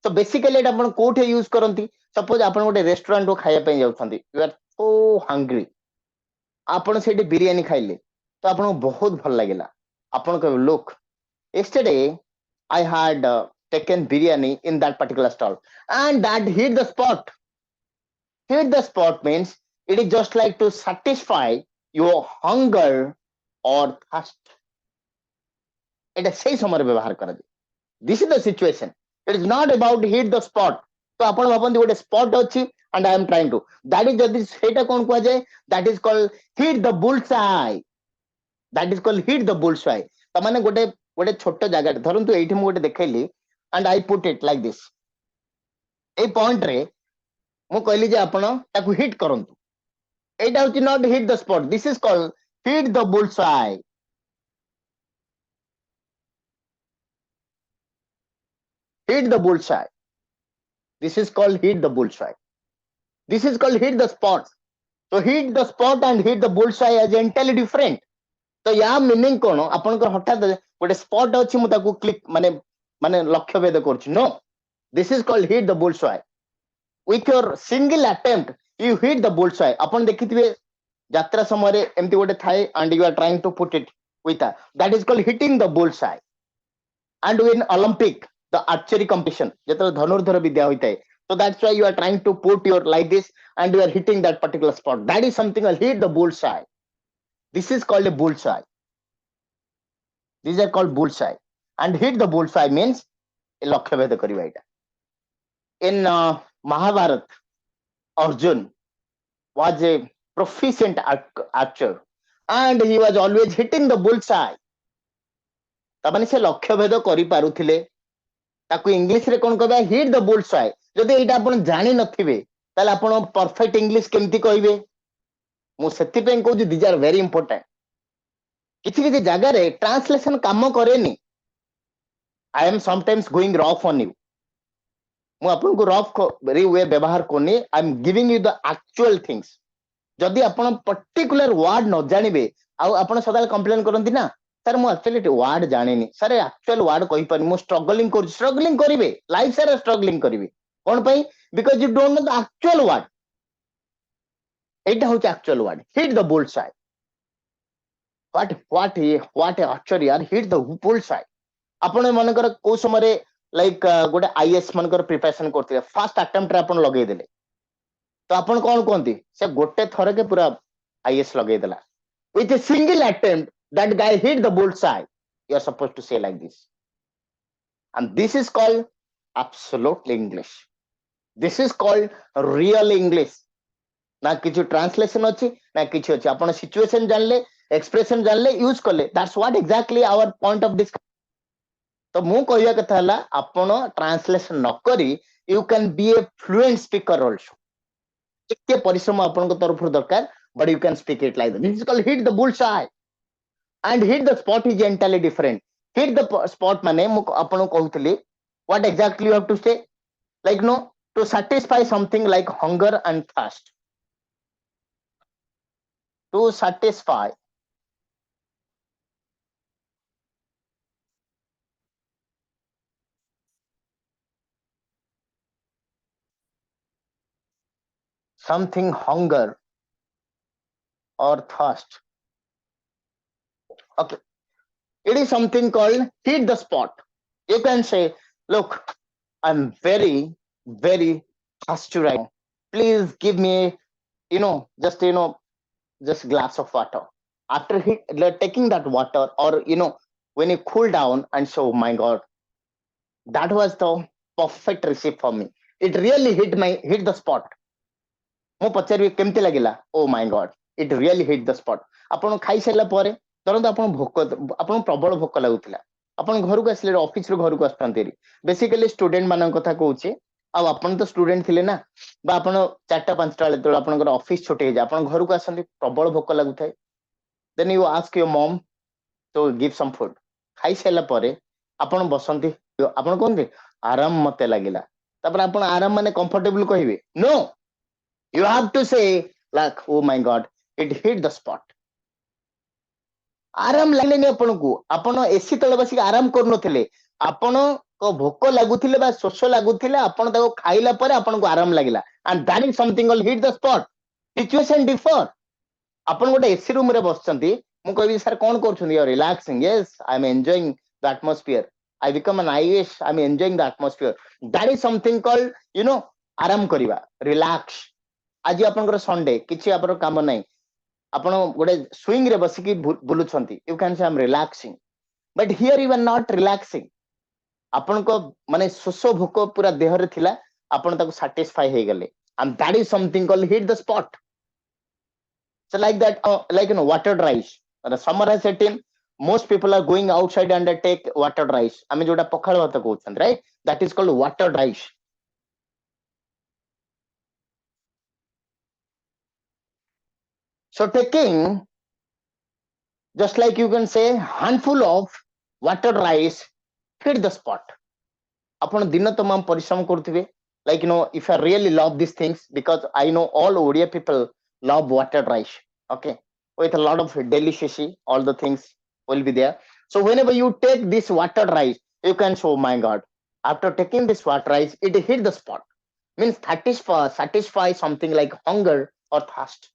so basically it आपन कोठे use करंती suppose आपन गोटे restaurant को खाया पे जाउछंती you are so hungry आपन सेठी बिरयानी खाइले तो आपन बहुत भल लागिला आपन को look yesterday I had taken biryani in that particular stall and that hit the spot means it is just like to satisfy your hunger or thirst এটা সেই সময় ব্যবহার করা যায় this is the situation it is not about hit the spot तो आपण भाबंती गोटे spot अछि and I am trying to that is जदि सेटा कोन को जाय that is called hit the bullseye that is called hit the bullseye. त माने गोटे छोट जगह धरंतु एठी मु गोटे देखैली and I put it like this. A point रे मु कहली जे आपण ताकू हिट करंतु एटा होची not hit the spot, this is called hit the bullseye. Hit the bullseye. This is called hit the bullseye. This is called hit the spot. So hit the spot and hit the bullseye as entirely different. तो या meaning कोन आपनकर हठात गोटे spot अछि मु ताकू click माने माने लक्ष्य भेद करछि. No, this is called hit the bullseye. With your single attempt you hit the bullseye. अपन देखिथिबे यात्रा समय रे एमति गोटे थाए and you are trying to put it with that is called hitting the bullseye. And in Olympic the archery competition जेतले धनुर्धर विद्या होइताय, so that's why you are trying to put your like this and you are hitting that particular spot. That is something called hit the bullseye. This is called a bullseye. These are called bullseye. And hit the bullseye means लक्ष्य भेद करिबा एटा. In Mahabharata, Arjun was a proficient archer and he was always hitting the bullseye. तमाने से लक्ष्य भेद करि पारुथिले. ताकू English रे कोन कहबा हिट द बुलसाई. जदि एटा आपण जानि नथिबे ताले आपण परफेक्ट इंग्लिश केमति कहिबे. मु सेति पे कहू दिस आर वेरी इंपोर्टेंट. किछि किछि जगह रे ट्रांसलेशन काम करेनी. I am sometimes going rough on you. मु आपन को रफ वेरी वे व्यवहार कोनी. I am giving you the actual things. जदि आपण पर्टिकुलर वर्ड न जानिबे आ आपण सदाल कंप्लेन करंती ना सर मु एक्चुअली वर्ड जानिनी सर एक्चुअल वर्ड कहि पानी मु स्ट्रगलिंग करिबे लाइफ सारा स्ट्रगलिंग करिबे कोन पई because you don't know the actual word. एटा होच actual word. Hit the bullseye. What actually यार हिट द बुलसाई. आपण मनकर को समय लाइक गोटे आईएएस मनकर प्रिपरेशन करथिले फर्स्ट अटेम्प्ट रे आपण लगेय देले तो आपण कोन कोंती से गोटे थरे के पूरा आईएएस लगेय देला with a single attempt. That guy hit the bullseye. You are supposed to say like this. And this is called absolute English. This is called real English. ना किछु ट्रांसलेशन अछि ना किछु अछि. आपण सिचुएशन जानले एक्सप्रेशन जानले यूज करले. That's what exactly our point of discussion. तो मु कहया कथा हला आपण ट्रांसलेशन न करी you can be a fluent speaker also. एके परिश्रम आपण को तरफ दरकार but you can speak it like that. This is called hit the bullseye. And hit the spot is entirely different. Hit the spot mane mu apanu कहउतली what exactly you have to say, like no, to satisfy something like hunger and thirst. To satisfy something hunger or thirst. Okay, it is something called hit the spot. You can say, look, I'm very thirsty right now. Please give me, just glass of water. After taking that water, or when you cool down and say, oh my god, that was the perfect recipe for me. It really hit the spot. मु पचारि केमती लागिला. Oh my God, it really hit the spot. आपण खाई सारला परे तुरंत आपण भोक आपण प्रबल भोक लागुतिला. आपण घर को आसले ऑफिस रो घर को आस्तंती बेसिकली स्टूडेंट मान कथा कहूची. आ आपण तो स्टूडेंट थिले ना बा आपण 4टा 5टा बेले तो आपण ऑफिस छोटे हे जा आपण घर को आसंती प्रबल भोक लागुथाय. Then you ask your mom to give some food. खाई सारला परे आपण बसंती आपण कोनते आराम मते लागिला. तापर आपण आराम माने कंफर्टेबल कहिबे. No, you have to say like, oh my god, it hit the spot. आराम लागलेनी आपण को आपण एसी तळे बसी आराम करनो थिले. आपण को भोक लागुथिले बा शोष लागुथिले आपण ताको खाइला परे आपण को आराम लागिला. and that is something called hit the spot. Situation differ. आपण गोटे एसी रूम रे बसचंती मु कहबी सर कोन करछुनी you relaxing. yes, I am enjoying the atmosphere. I become an IAS, I am enjoying the atmosphere. That is something called आराम करिवा, relax. आज आपनकर संडे किछि आपरो काम नै आपण गोटे स्विंग रे बसिकी बुलुछंती. You can say I am relaxing. But here you are not relaxing. आपण को माने शोष भोक पूरा देह रे थिला आपण ताको सैटिस्फाई हे गेले. And that is something called hit the spot. So like that, like water rice. summer has set in. Most people are going outside and take water rice. I mean jota pakhal bhat कहउछन, right? That is called water rice. So taking, just like you can say, handful of water rice hit the spot. ଆପଣ ଦିନ ତମାମ ପରିଶ୍ରମ କରୁଥିବେ, like if I really love these things, because I know all Odia people love water rice, okay, with a lot of delicacy, all the things will be there. So whenever you take this water rice, you can show, my god, after taking this water rice, it hit the spot, means satisfy something like hunger or thirst.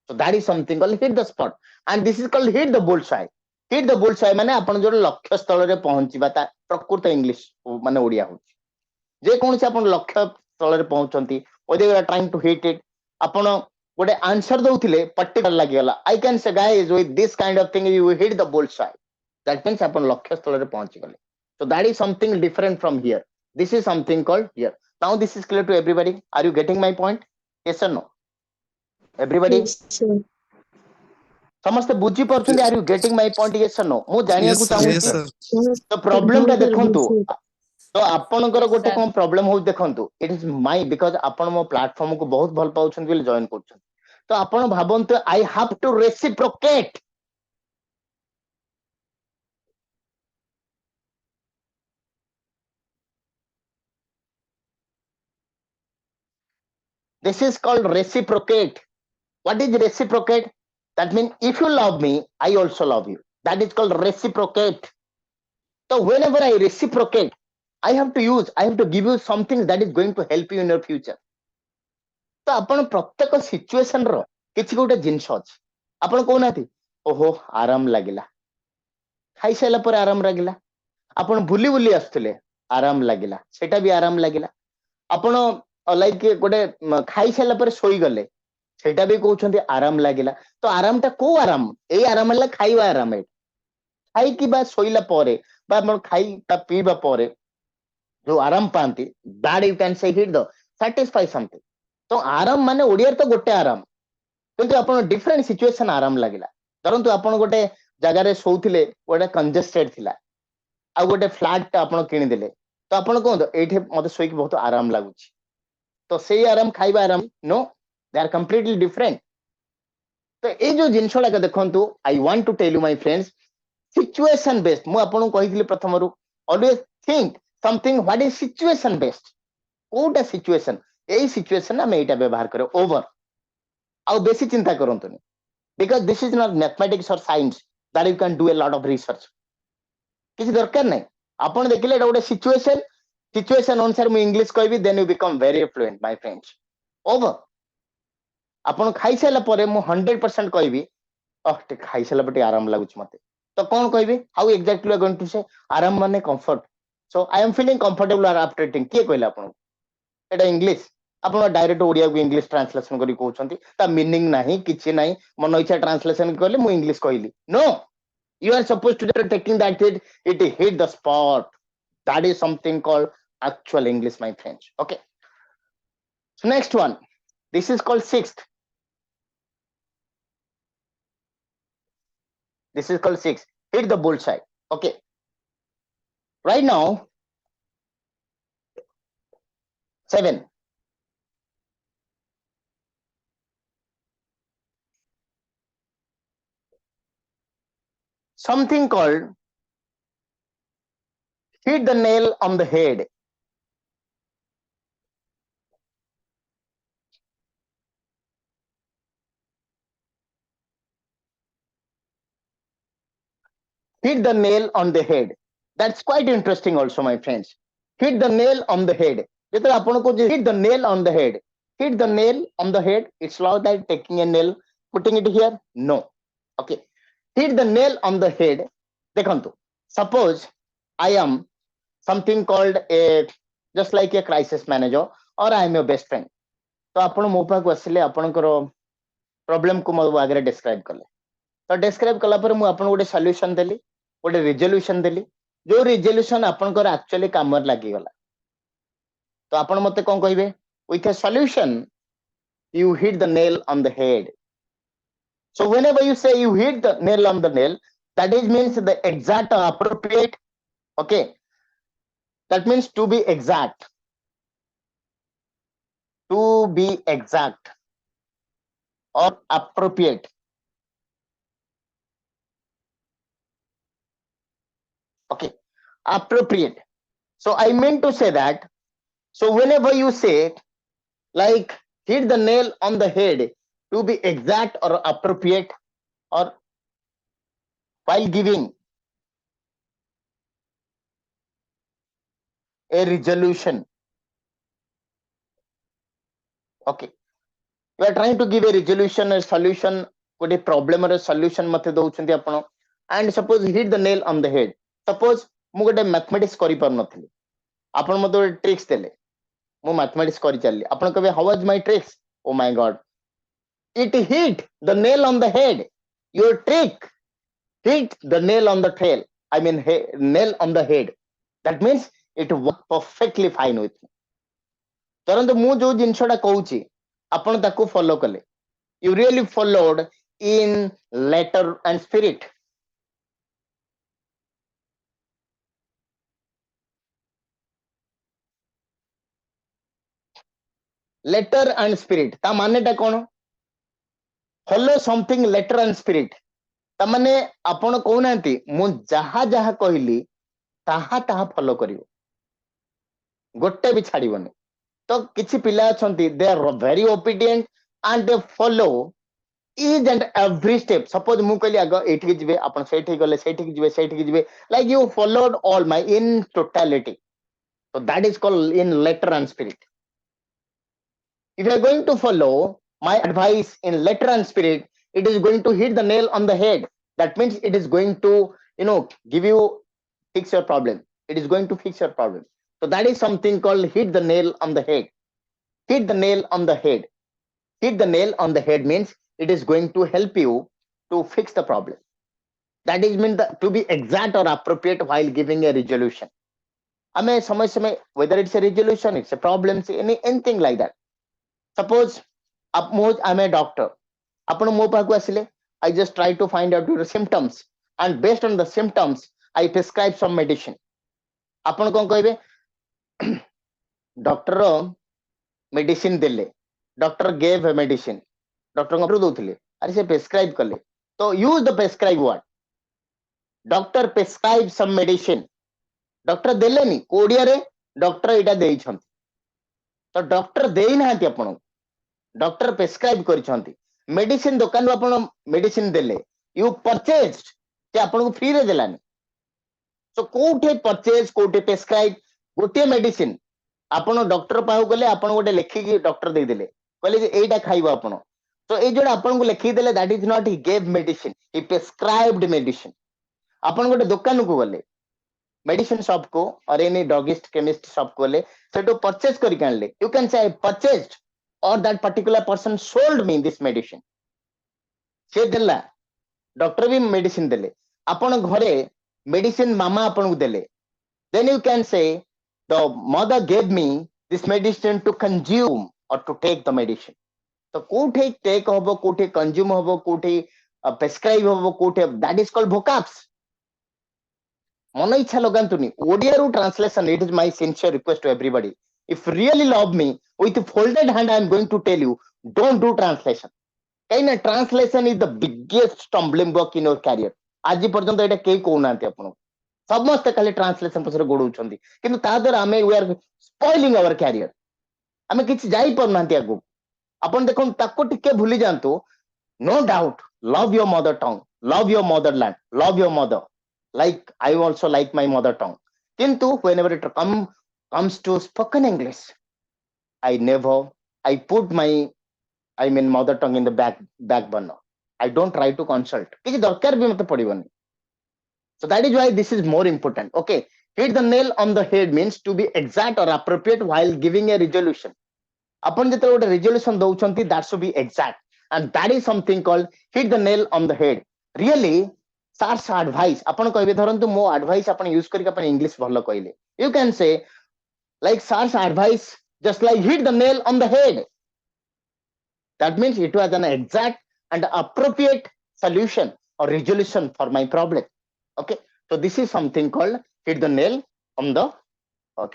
So that is something called hit the spot, and this is called hit the bullseye. Hit the bullseye माने आपण जो लक्ष्य स्थल रे पहुंचीबा ता प्रकृत English माने ओडिया हो जे कोन से आपण लक्ष्य स्थल रे पहुंचंती ओदे we are trying to hit it. आपण गोटे आंसर दउथिले पर्टिकुलर लागि गला, I can say guys with this kind of thing you hit the bullseye, that means आपण लक्ष्य स्थल रे पहुंची गले. So that is something different from here. This is something called here. Now this is clear to everybody. Are you getting my point? Yes or no? Everybody? Yes, sir. ସମସ୍ତେ ବୁଝି ପାରୁଛନ୍ତି? Are you getting my point? Yes or no? ମୁଁ ଜାଣିବାକୁ ଚାହୁଁଛି ତ problem ଟା ଦେଖନ୍ତୁ. ତ ଆପଣଙ୍କର ଗୋଟେ କଣ ପ୍ରୋବ୍ଲେମ ହଉଛି ଦେଖନ୍ତୁ, ଇଟ ଇଜ ମାଇ, ବିକଜ ଆପଣ ମୋ ପ୍ଲାଟଫର୍ମକୁ ବହୁତ ଭଲ ପାଉଛନ୍ତି ବୋଲି ଜଏନ କରୁଛନ୍ତି. ତ ଆପଣ ଭାବନ୍ତୁ, I have to reciprocate. This is called reciprocate. What is reciprocate? That means if you love me, I also love you. That is called reciprocate. So whenever I reciprocate, I have to give you something that is going to help you in your future. ତ ଆପଣ ପ୍ରତ୍ୟେକ situation ର କିଛି ଗୋଟେ ଜିନିଷ ଅଛି. ଆପଣ କହୁନାହାନ୍ତି, ଓହୋ ଆରାମ ଲାଗିଲା, ଖାଇସାରିଲା ପରେ ଆରାମ ଲାଗିଲା. ଆପଣ ବୁଲି ବୁଲି ଆସୁଥିଲେ, ଆରାମ ଲାଗିଲା, ସେଟା ବି ଆରାମ ଲାଗିଲା. ଆପଣ ଲାଇକ ଗୋଟେ ଖାଇସାରିଲା ପରେ ଶୋଇଗଲେ, ସେଟା ବି କହୁଛନ୍ତି ଆରାମ ଲାଗିଲା. ତ ଆରାମଟା କୋଉ ଆରାମ? ଏଇ ଆରାମ ହେଲା ଖାଇବା ଆରାମ. ଖାଇକି ବା ଶୋଇଲା ପରେ ବା ଆପଣ ଖାଇବା ପିଇବା ପରେ ଯୋଉ ଆରାମ ପାଆନ୍ତି, that you can say hit the satisfy something. ତ ଆରାମ ମାନେ ଓଡିଆରେ ତ ଗୋଟେ ଆରାମ, କିନ୍ତୁ ଆପଣ ଡିଫରେଣ୍ଟ ସିଚୁଏସନ ଆରାମ ଲାଗିଲା. ଧରନ୍ତୁ ଆପଣ ଗୋଟେ ଜାଗାରେ ଶୋଉଥିଲେ, ଗୋଟେ କଂଜେଷ୍ଟେଡ ଥିଲା, ଆଉ ଗୋଟେ ଫ୍ଲାଟ ଆପଣ କିଣିଦେଲେ, ତ ଆପଣ କୁହନ୍ତୁ ଏଇଠି ମତେ ଶୋଇକି ବହୁତ ଆରାମ ଲାଗୁଛି. ତ ସେଇ ଆରାମ ଖାଇବା ଆରାମ no, they are completely different. ତ ଏଇ ଯୋଉ ଜିନିଷ ଟା ଦେଖନ୍ତୁ, I want to tell you my friends, situation based. ମୁଁ ଆପଣଙ୍କୁ କହିଥିଲି ପ୍ରଥମରୁ, always think something what is situation based. କୋଉଟା ସିଚୁଏସନ, ଏଇ ସିଚୁଏସନ ଆମେ ଏଇଟା ବ୍ୟବହାର କରେ ଓଭର. ଆଉ ବେଶୀ ଚିନ୍ତା କରନ୍ତୁନି, because this is not mathematics or science that you can do a lot of research. କିଛି ଦରକାର ନାହିଁ. ଆପଣ ଦେଖିଲେ ଏଟା ଗୋଟେ ସିଚୁଏସନ, ସିଚୁଏସନ ଅନୁସାରେ ମୁଁ ଇଂଲିଶ କହିବି, then you become very fluent my friends. Over. ଆପଣ ଖାଇସାରିଲା ପରେ ମୁଁ 100% କହିବି, ଟିକେ ଖାଇସାରିଲା ପରେ ଟିକେ ଆରାମ ଲାଗୁଛି ମତେ, ତ କଣ କହିବି? How exactly you are going to say? ଆରାମ ମାନେ comfort. So I am feeling comfortable after eating. କିଏ କହିଲା ଆପଣଙ୍କୁ? ଏଟା ଇଂଲିଶ. ଆପଣ ଡାଇରେକ୍ଟ ଓଡିଆକୁ ଇଂଲିଶ ଟ୍ରାନ୍ସଲେସନ କରି କହୁଛନ୍ତି, ତା ମିନିଂ ନାହିଁ, କିଛି ନାହିଁ, ମନ ଇଚ୍ଛା ଟ୍ରାନ୍ସଲେସନ କଲେ ମୁଁ ଇଂଲିଶ କହିଲି. No, you are supposed to be taking that it hit the spot. That is something called actual English, my friends. Okay, so next one, this is called sixth. This is called sixth, hit the bullseye. Okay, right now 7. Something called hit the nail on the head. Hit the nail on the head. That's quite interesting also, my friends. Hit the nail on the head. ଯେତେବେଳେ ଆପଣଙ୍କୁ hit the nail on the head, hit the nail on the head, it's not like taking a nail, putting it here. No. Okay, hit the nail on the head. ଦେଖନ୍ତୁ, suppose I am something called a, just like a crisis manager, or I am your best friend. ତ ଆପଣ ମୋ ପାଖକୁ ଆସିଲେ, ଆପଣଙ୍କର problem କୁ ମୋ ଆଗରେ ଡେସ୍କ୍ରାଇବ କଲେ. ତ ଡେସ୍କ୍ରାଇବ କଲା ପରେ ମୁଁ ଆପଣଙ୍କୁ ଗୋଟେ ସଲ୍ୟୁସନ ଦେଲି, ଗୋଟେ ରିଜଲ୍ୟୁସନ ଦେଲି, ଯୋଉ ରିଜଲ୍ୟୁସନ ଆପଣଙ୍କର ଆକ୍ଚୁଆଲି କାମରେ ଲାଗିଗଲା. ତ ଆପଣ ମତେ କଣ କହିବେ? With a solution you hit the nail on the head. So whenever you say you hit the nail on the nail, that is means the exact or appropriate. Okay, that means to be exact. To be exact or appropriate. Okay, appropriate. So I meant to say that. So whenever you say like hit the nail on the head, to be exact or appropriate, or while giving a resolution. Okay, you are trying to give a resolution, a solution, a problem or a solution mate दउछंती आपण, and suppose hit the nail on the head. Suppose ମୁଁ ଗୋଟେ mathematics କରି ପାରୁନଥିଲି, ଆପଣ ମୋତେ ଗୋଟେ tricks ଦେଲେ, ମୁଁ mathematics କରି ଚାଲିଲି, ଆପଣ କହିବେ how was my tricks? Oh my god, it hit the nail on the head. Your trick hit the nail on the tail. I mean nail on the head. That means it worked perfectly fine with me. ଧରନ୍ତୁ ମୁଁ ଯୋଉ ଜିନିଷଟା କହୁଛି ଆପଣ ତାକୁ follow କଲେ, you really followed in letter and spirit. Letter and spirit ତା ମାନେଟା କଣ? follow something letter and spirit ତା ମାନେ ଆପଣ କହୁନାହାନ୍ତି ମୁଁ ଯାହା ଯାହା କହିଲି ତାହା ତାହା ଫଲୋ କରିବ, ଗୋଟେ ବି ଛାଡିବନି। ତ କିଛି ପିଲା ଅଛନ୍ତି they are very obedient and they follow each and every step. Suppose ମୁଁ କହିଲି ଆଗ ଏଇଠିକି ଯିବେ, ଆପଣ ସେଇଠିକି ଗଲେ, ସେଇଠିକି ଯିବେ, ସେଇଠିକି ଯିବେ, like you followed all my in totality. So that is called in letter and spirit. If you are going to follow my advice in letter and spirit, it is going to hit the nail on the head. That means it is going to, give you fix your problem. It is going to fix your problem. So that is something called hit the nail on the head. Hit the nail on the head. Hit the nail on the head means it is going to help you to fix the problem. That is mean to be exact or appropriate while giving a resolution. I mean, whether it's a resolution, it's a problem, anything like that. Suppose I'm a doctor. ଆପଣ ମୋ ପାଖକୁ ଆସିଲେ, I just try to find out your symptoms and based on the symptoms I prescribe some medicine. ଆପଣ କଣ କହିବେ? Doctor medicine ଦେଲେ, doctor gave a medicine, ଡକ୍ଟରଙ୍କ ପାଖରୁ ଦଉଥିଲେ, ଆରେ ସେ ପ୍ରେସ୍କ୍ରାଇବ କଲେ, ତ use the prescribe word. Doctor prescribe some medicine. Doctor ଦେଲେନି, ଓଡ଼ିଆରେ ଡକ୍ଟର ଏଇଟା ଦେଇଛନ୍ତି, ତ ଡକ୍ଟର ଦେଇନାହାନ୍ତି ଆପଣଙ୍କୁ, ଡକ୍ଟର ପ୍ରେସ୍କ୍ରାଇବ କରିଛନ୍ତି। ମେଡିସିନ ଦୋକାନରୁ ଆପଣ ମେଡିସିନ ଦେଲେ, ୟୁ ପରଚେଜ୍ଡ, ସେ ଆପଣଙ୍କୁ ଫ୍ରିରେ ଦେଲାନି। ସୋ କୋଉଠି ପରଚେଜ, କୋଉଠି ପ୍ରେସ୍କ୍ରାଇବ, ଗୋଟିଏ ମେଡିସିନ ଆପଣ ଡକ୍ଟର ପାଖକୁ ଗଲେ, ଆପଣ ଗୋଟେ ଲେଖିକି ଡକ୍ଟର ଦେଇଦେଲେ, କହିଲେ ଯେ ଏଇଟା ଖାଇବ ଆପଣ, ତ ଏଇ ଯୋଉଟା ଆପଣଙ୍କୁ ଲେଖିକି ଦେଲେ that is not he gave medicine, he prescribed medicine. ଆପଣ ଗୋଟେ ଦୋକାନକୁ ଗଲେ, medicine shop को or any druggist chemist shop को गले, सेठू purchase करके आनले, you can say I purchased or that particular person sold me this medicine. से देला, डॉक्टर भी मेडिसिन देले, आपण घरे मेडिसिन मामा आपण को देले, then you can say the mother gave me this medicine to consume or to take the medicine. तो कोठे take होबो, कोठे consume होबो, कोठे prescribe होबो, कोठे, that is called vocabs. मन इच्छा लगातुनी Odia translation. It is my sincere request to everybody, if really love me with folded hand I am going to tell you, don't do translation. कहीं translation is the biggest stumbling block in your career. आज पर्यंत एटा केही कहउनांती आपण, समस्त खाली translation पछरे गोडउछंती, किंतु ता द्वारा हमें we are spoiling our career. हमें किछ जाई परनांती आगु. आपण देखो ताको टिके भूली जानतो. No doubt, love your mother tongue, love your motherland, love your mother, like I also like my mother tongue. Kintu whenever it comes to spoken English, I put my, I mean mother tongue in the back burner. I don't try to consult. किसी दरकार भी मते पड़िबनी. So that is why this is more important. Okay, hit the nail on the head means to be exact or appropriate while giving a resolution. अपन जेते गोटे resolution दउछंती, that should be exact, and that is something called hit the nail on the head. Really सार्स advice आपण कहबे, धरंतु मो advice आपण use करके आपण English भलो कहले, यू कैन से लाइक सार्स advice just like hit the nail on the head. That means it was an exact and appropriate solution or resolution for my problem. Okay, so this is something called hit the nail on the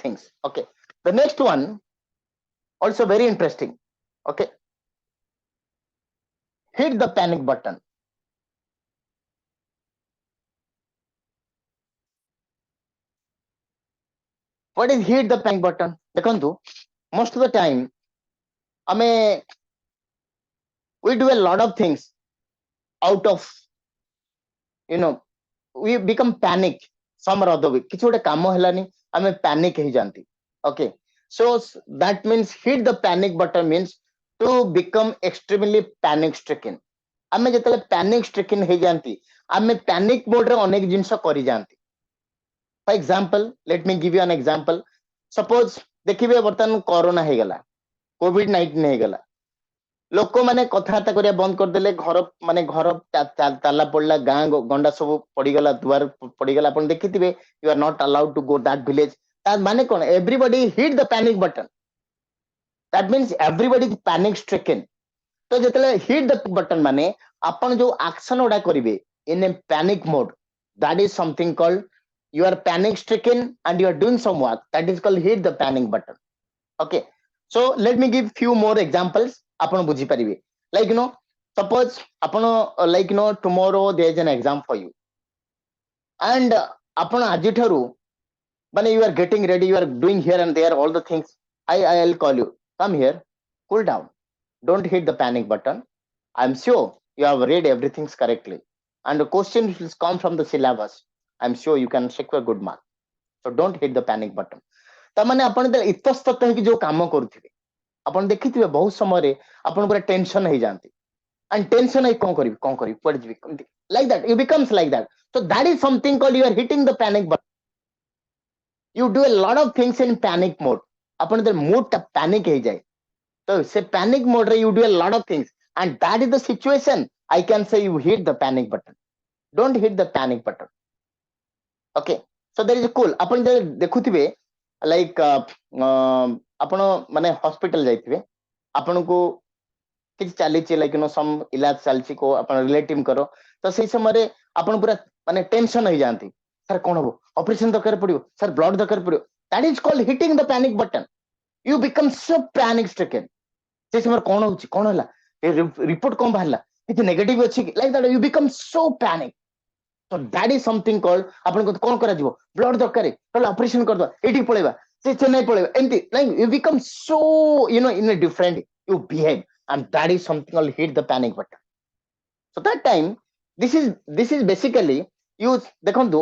things. Okay, the next one also very interesting. Okay, hit the panic button. What is hit the panic button? ଦେଖନ୍ତୁ most of the time ଆମେ we do a lot of things out of, you know, we become panic some or other way. କିଛି ଗୋଟେ କାମ ହେଲାନି ଆମେ panic ହେଇଯାନ୍ତି. Okay, so that means hit the panic button means to become extremely panic stricken. ଆମେ ଯେତେବେଳେ panic stricken ହେଇଯାନ୍ତି ଆମେ panic mode ରେ ଅନେକ ଜିନିଷ କରି ଯାଆନ୍ତି. For example, let me give you an example. Suppose ଦେଖିବେ ବର୍ତ୍ତମାନ କରୋନା ହେଇଗଲା, COVID-19 ହେଇଗଲା, ଲୋକମାନେ କଥାବାର୍ତ୍ତା କରିବା ବନ୍ଦ କରିଦେଲେ, ଘର ତାଲା ପଡିଲା, ଗାଁ ଗଣ୍ଡା ସବୁ ପଡିଗଲା, ଦୁଆର ପଡିଗଲା, ଆପଣ ଦେଖିଥିବେ you are not allowed to go that village. ତା ମାନେ କଣ? Everybody hit the panic button. That means everybody is panic stricken. ତ ଯେତେବେଳେ hit the button ମାନେ ଆପଣ ଯୋଉ action ଗୁଡା କରିବେ in a panic mode, that is something called you are panic stricken and you are doing some work, that is called hit the panic button. Okay, so let me give few more examples ଆପଣ ବୁଝି ପାରିବେ. Like, you know, suppose ଆପଣ like, you know, tomorrow there is an exam for you and ଆପଣ ଆଜି ଠାରୁ ମାନେ you are getting ready, you are doing here and there all the things. I'll call you, come here, cool down, don't hit the panic button. I'm sure you have read everything correctly and the question will come from the syllabus. I'm sure you can secure good mark, so don't hit the panic button. ତା ମାନେ ଆପଣ ଯେତେବେଳେ ଇତସ୍ତତ ହେଇକି ଯୋଉ କାମ କରୁଥିବେ ଆପଣ ଦେଖିଥିବେ ବହୁତ ସମୟରେ ଆପଣ ପୁରା ଟେନସନ ହେଇଯାନ୍ତି and tension ହେଇ କଣ କରିବି କୁଆଡେ ଯିବି, like that you becomes like that. So that is something called you are hitting the panic button. You do a lot of things in panic mode. ଆପଣ ଯେତେବେଳେ mood ଟା panic ହେଇଯାଏ ତ ସେ panic mode ରେ you do a lot of things and that is the situation. I can say you hit the panic button. Don't hit the panic button. Okay, so there is a cool ଆପଣ ଯେତେବେଳେ ଦେଖୁଥିବେ like ଆପଣ ମାନେ hospital ଯାଇଥିବେ, ଆପଣଙ୍କୁ କିଛି ଚାଲିଛି like, you know, some ଇଲାଜ ଚାଲିଛି କୋ ଆପଣ ରିଲେଟିଭଙ୍କର, ତ ସେଇ ସମୟରେ ଆପଣ ପୁରା ମାନେ ଟେନସନ ହେଇଯାନ୍ତି, ସାର୍ କଣ ହବ, ଅପରେସନ ଦରକାର ପଡିବ, ସାର୍ ବ୍ଲଡ ଦରକାର ପଡିବ. That is called hitting the panic button. You become so panic stricken. ସେ ସମୟରେ କଣ ହଉଛି, କଣ ହେଲା, ରିପୋର୍ଟ କଣ ବାହାରିଲା, କିଛି ନେଗେଟିଭ ଅଛି କି, like that you become so panic. So that is something called ଆପଣଙ୍କୁ କଣ କରାଯିବ, ବ୍ଲଡ ଦରକାର, ତାହେଲେ ଅପରେସନ କରିଦବା, ଏଇଠି ପଳେଇବା, ସେ ଚେନ୍ନାଇ ପଳେଇବା, ଏମିତି like you become so, you know, in a different you behave and that is something called hit the panic button. So that time this is basically use ଦେଖନ୍ତୁ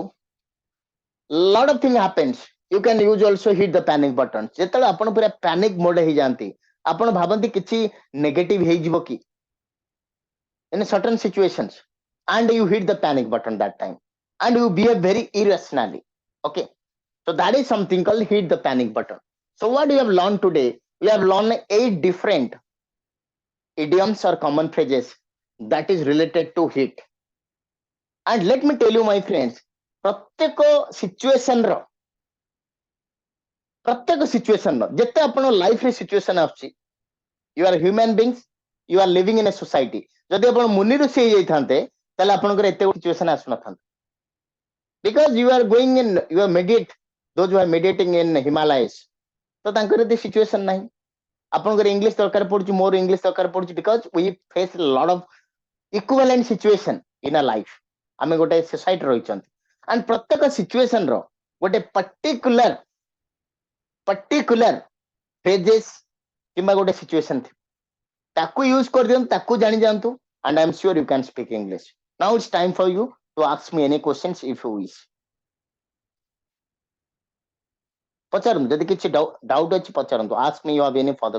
lot of thing happens. You can use also hit the panic button. ଯେତେବେଳେ ଆପଣ ପୁରା panic mode ହେଇଯାନ୍ତି ଆପଣ ଭାବନ୍ତି କିଛି negative ହେଇଯିବ କି in certain situations and you hit the panic button that time and you behave very irrationally. Okay, so that is something called hit the panic button. So what we have learned today, we have learned 8 different idioms or common phrases that is related to hit. And let me tell you my friends, ପ୍ରତ୍ୟେକ situation ର ଯେତେ ଆପଣ life ରେ situation ଆସୁଛି, you are human beings, you are living in a society. ଯଦି ଆପଣ ମୁନି ଋଷି ହେଇଯାଇଥାନ୍ତେ ତାହେଲେ ଆପଣଙ୍କର ଏତେ situation ଆସୁନଥାନ୍ତା, because you are going in, you are meditate, those who are meditating in Himalayas, ତ ତାଙ୍କର ଏତେ ସିଚୁଏସନ ନାହିଁ. ଆପଣଙ୍କର ଇଂଲିଶ ଦରକାର ପଡୁଛି, ମୋର ଇଂଲିଶ ଦରକାର ପଡୁଛି, because we face a lot of equivalent situation in a life. ଆମେ ଗୋଟେ ସୋସାଇଟି ରହିଛନ୍ତି and ପ୍ରତ୍ୟେକ ସିଚୁଏସନ ର ଗୋଟେ particular phrases କିମ୍ବା ଗୋଟେ ସିଚୁଏସନ ଥିବ, ତାକୁ ୟୁଜ କରିଦିଅନ୍ତୁ, ତାକୁ ଜାଣି ଯାଆନ୍ତୁ and I am sure you can speak English. Now it's time for you to ask me any questions if you wish. ପଚାରନ୍ତୁ, ଯଦି କିଛି ଡାଉଟ ଅଛି ପଚାରନ୍ତୁ, ask me you have any further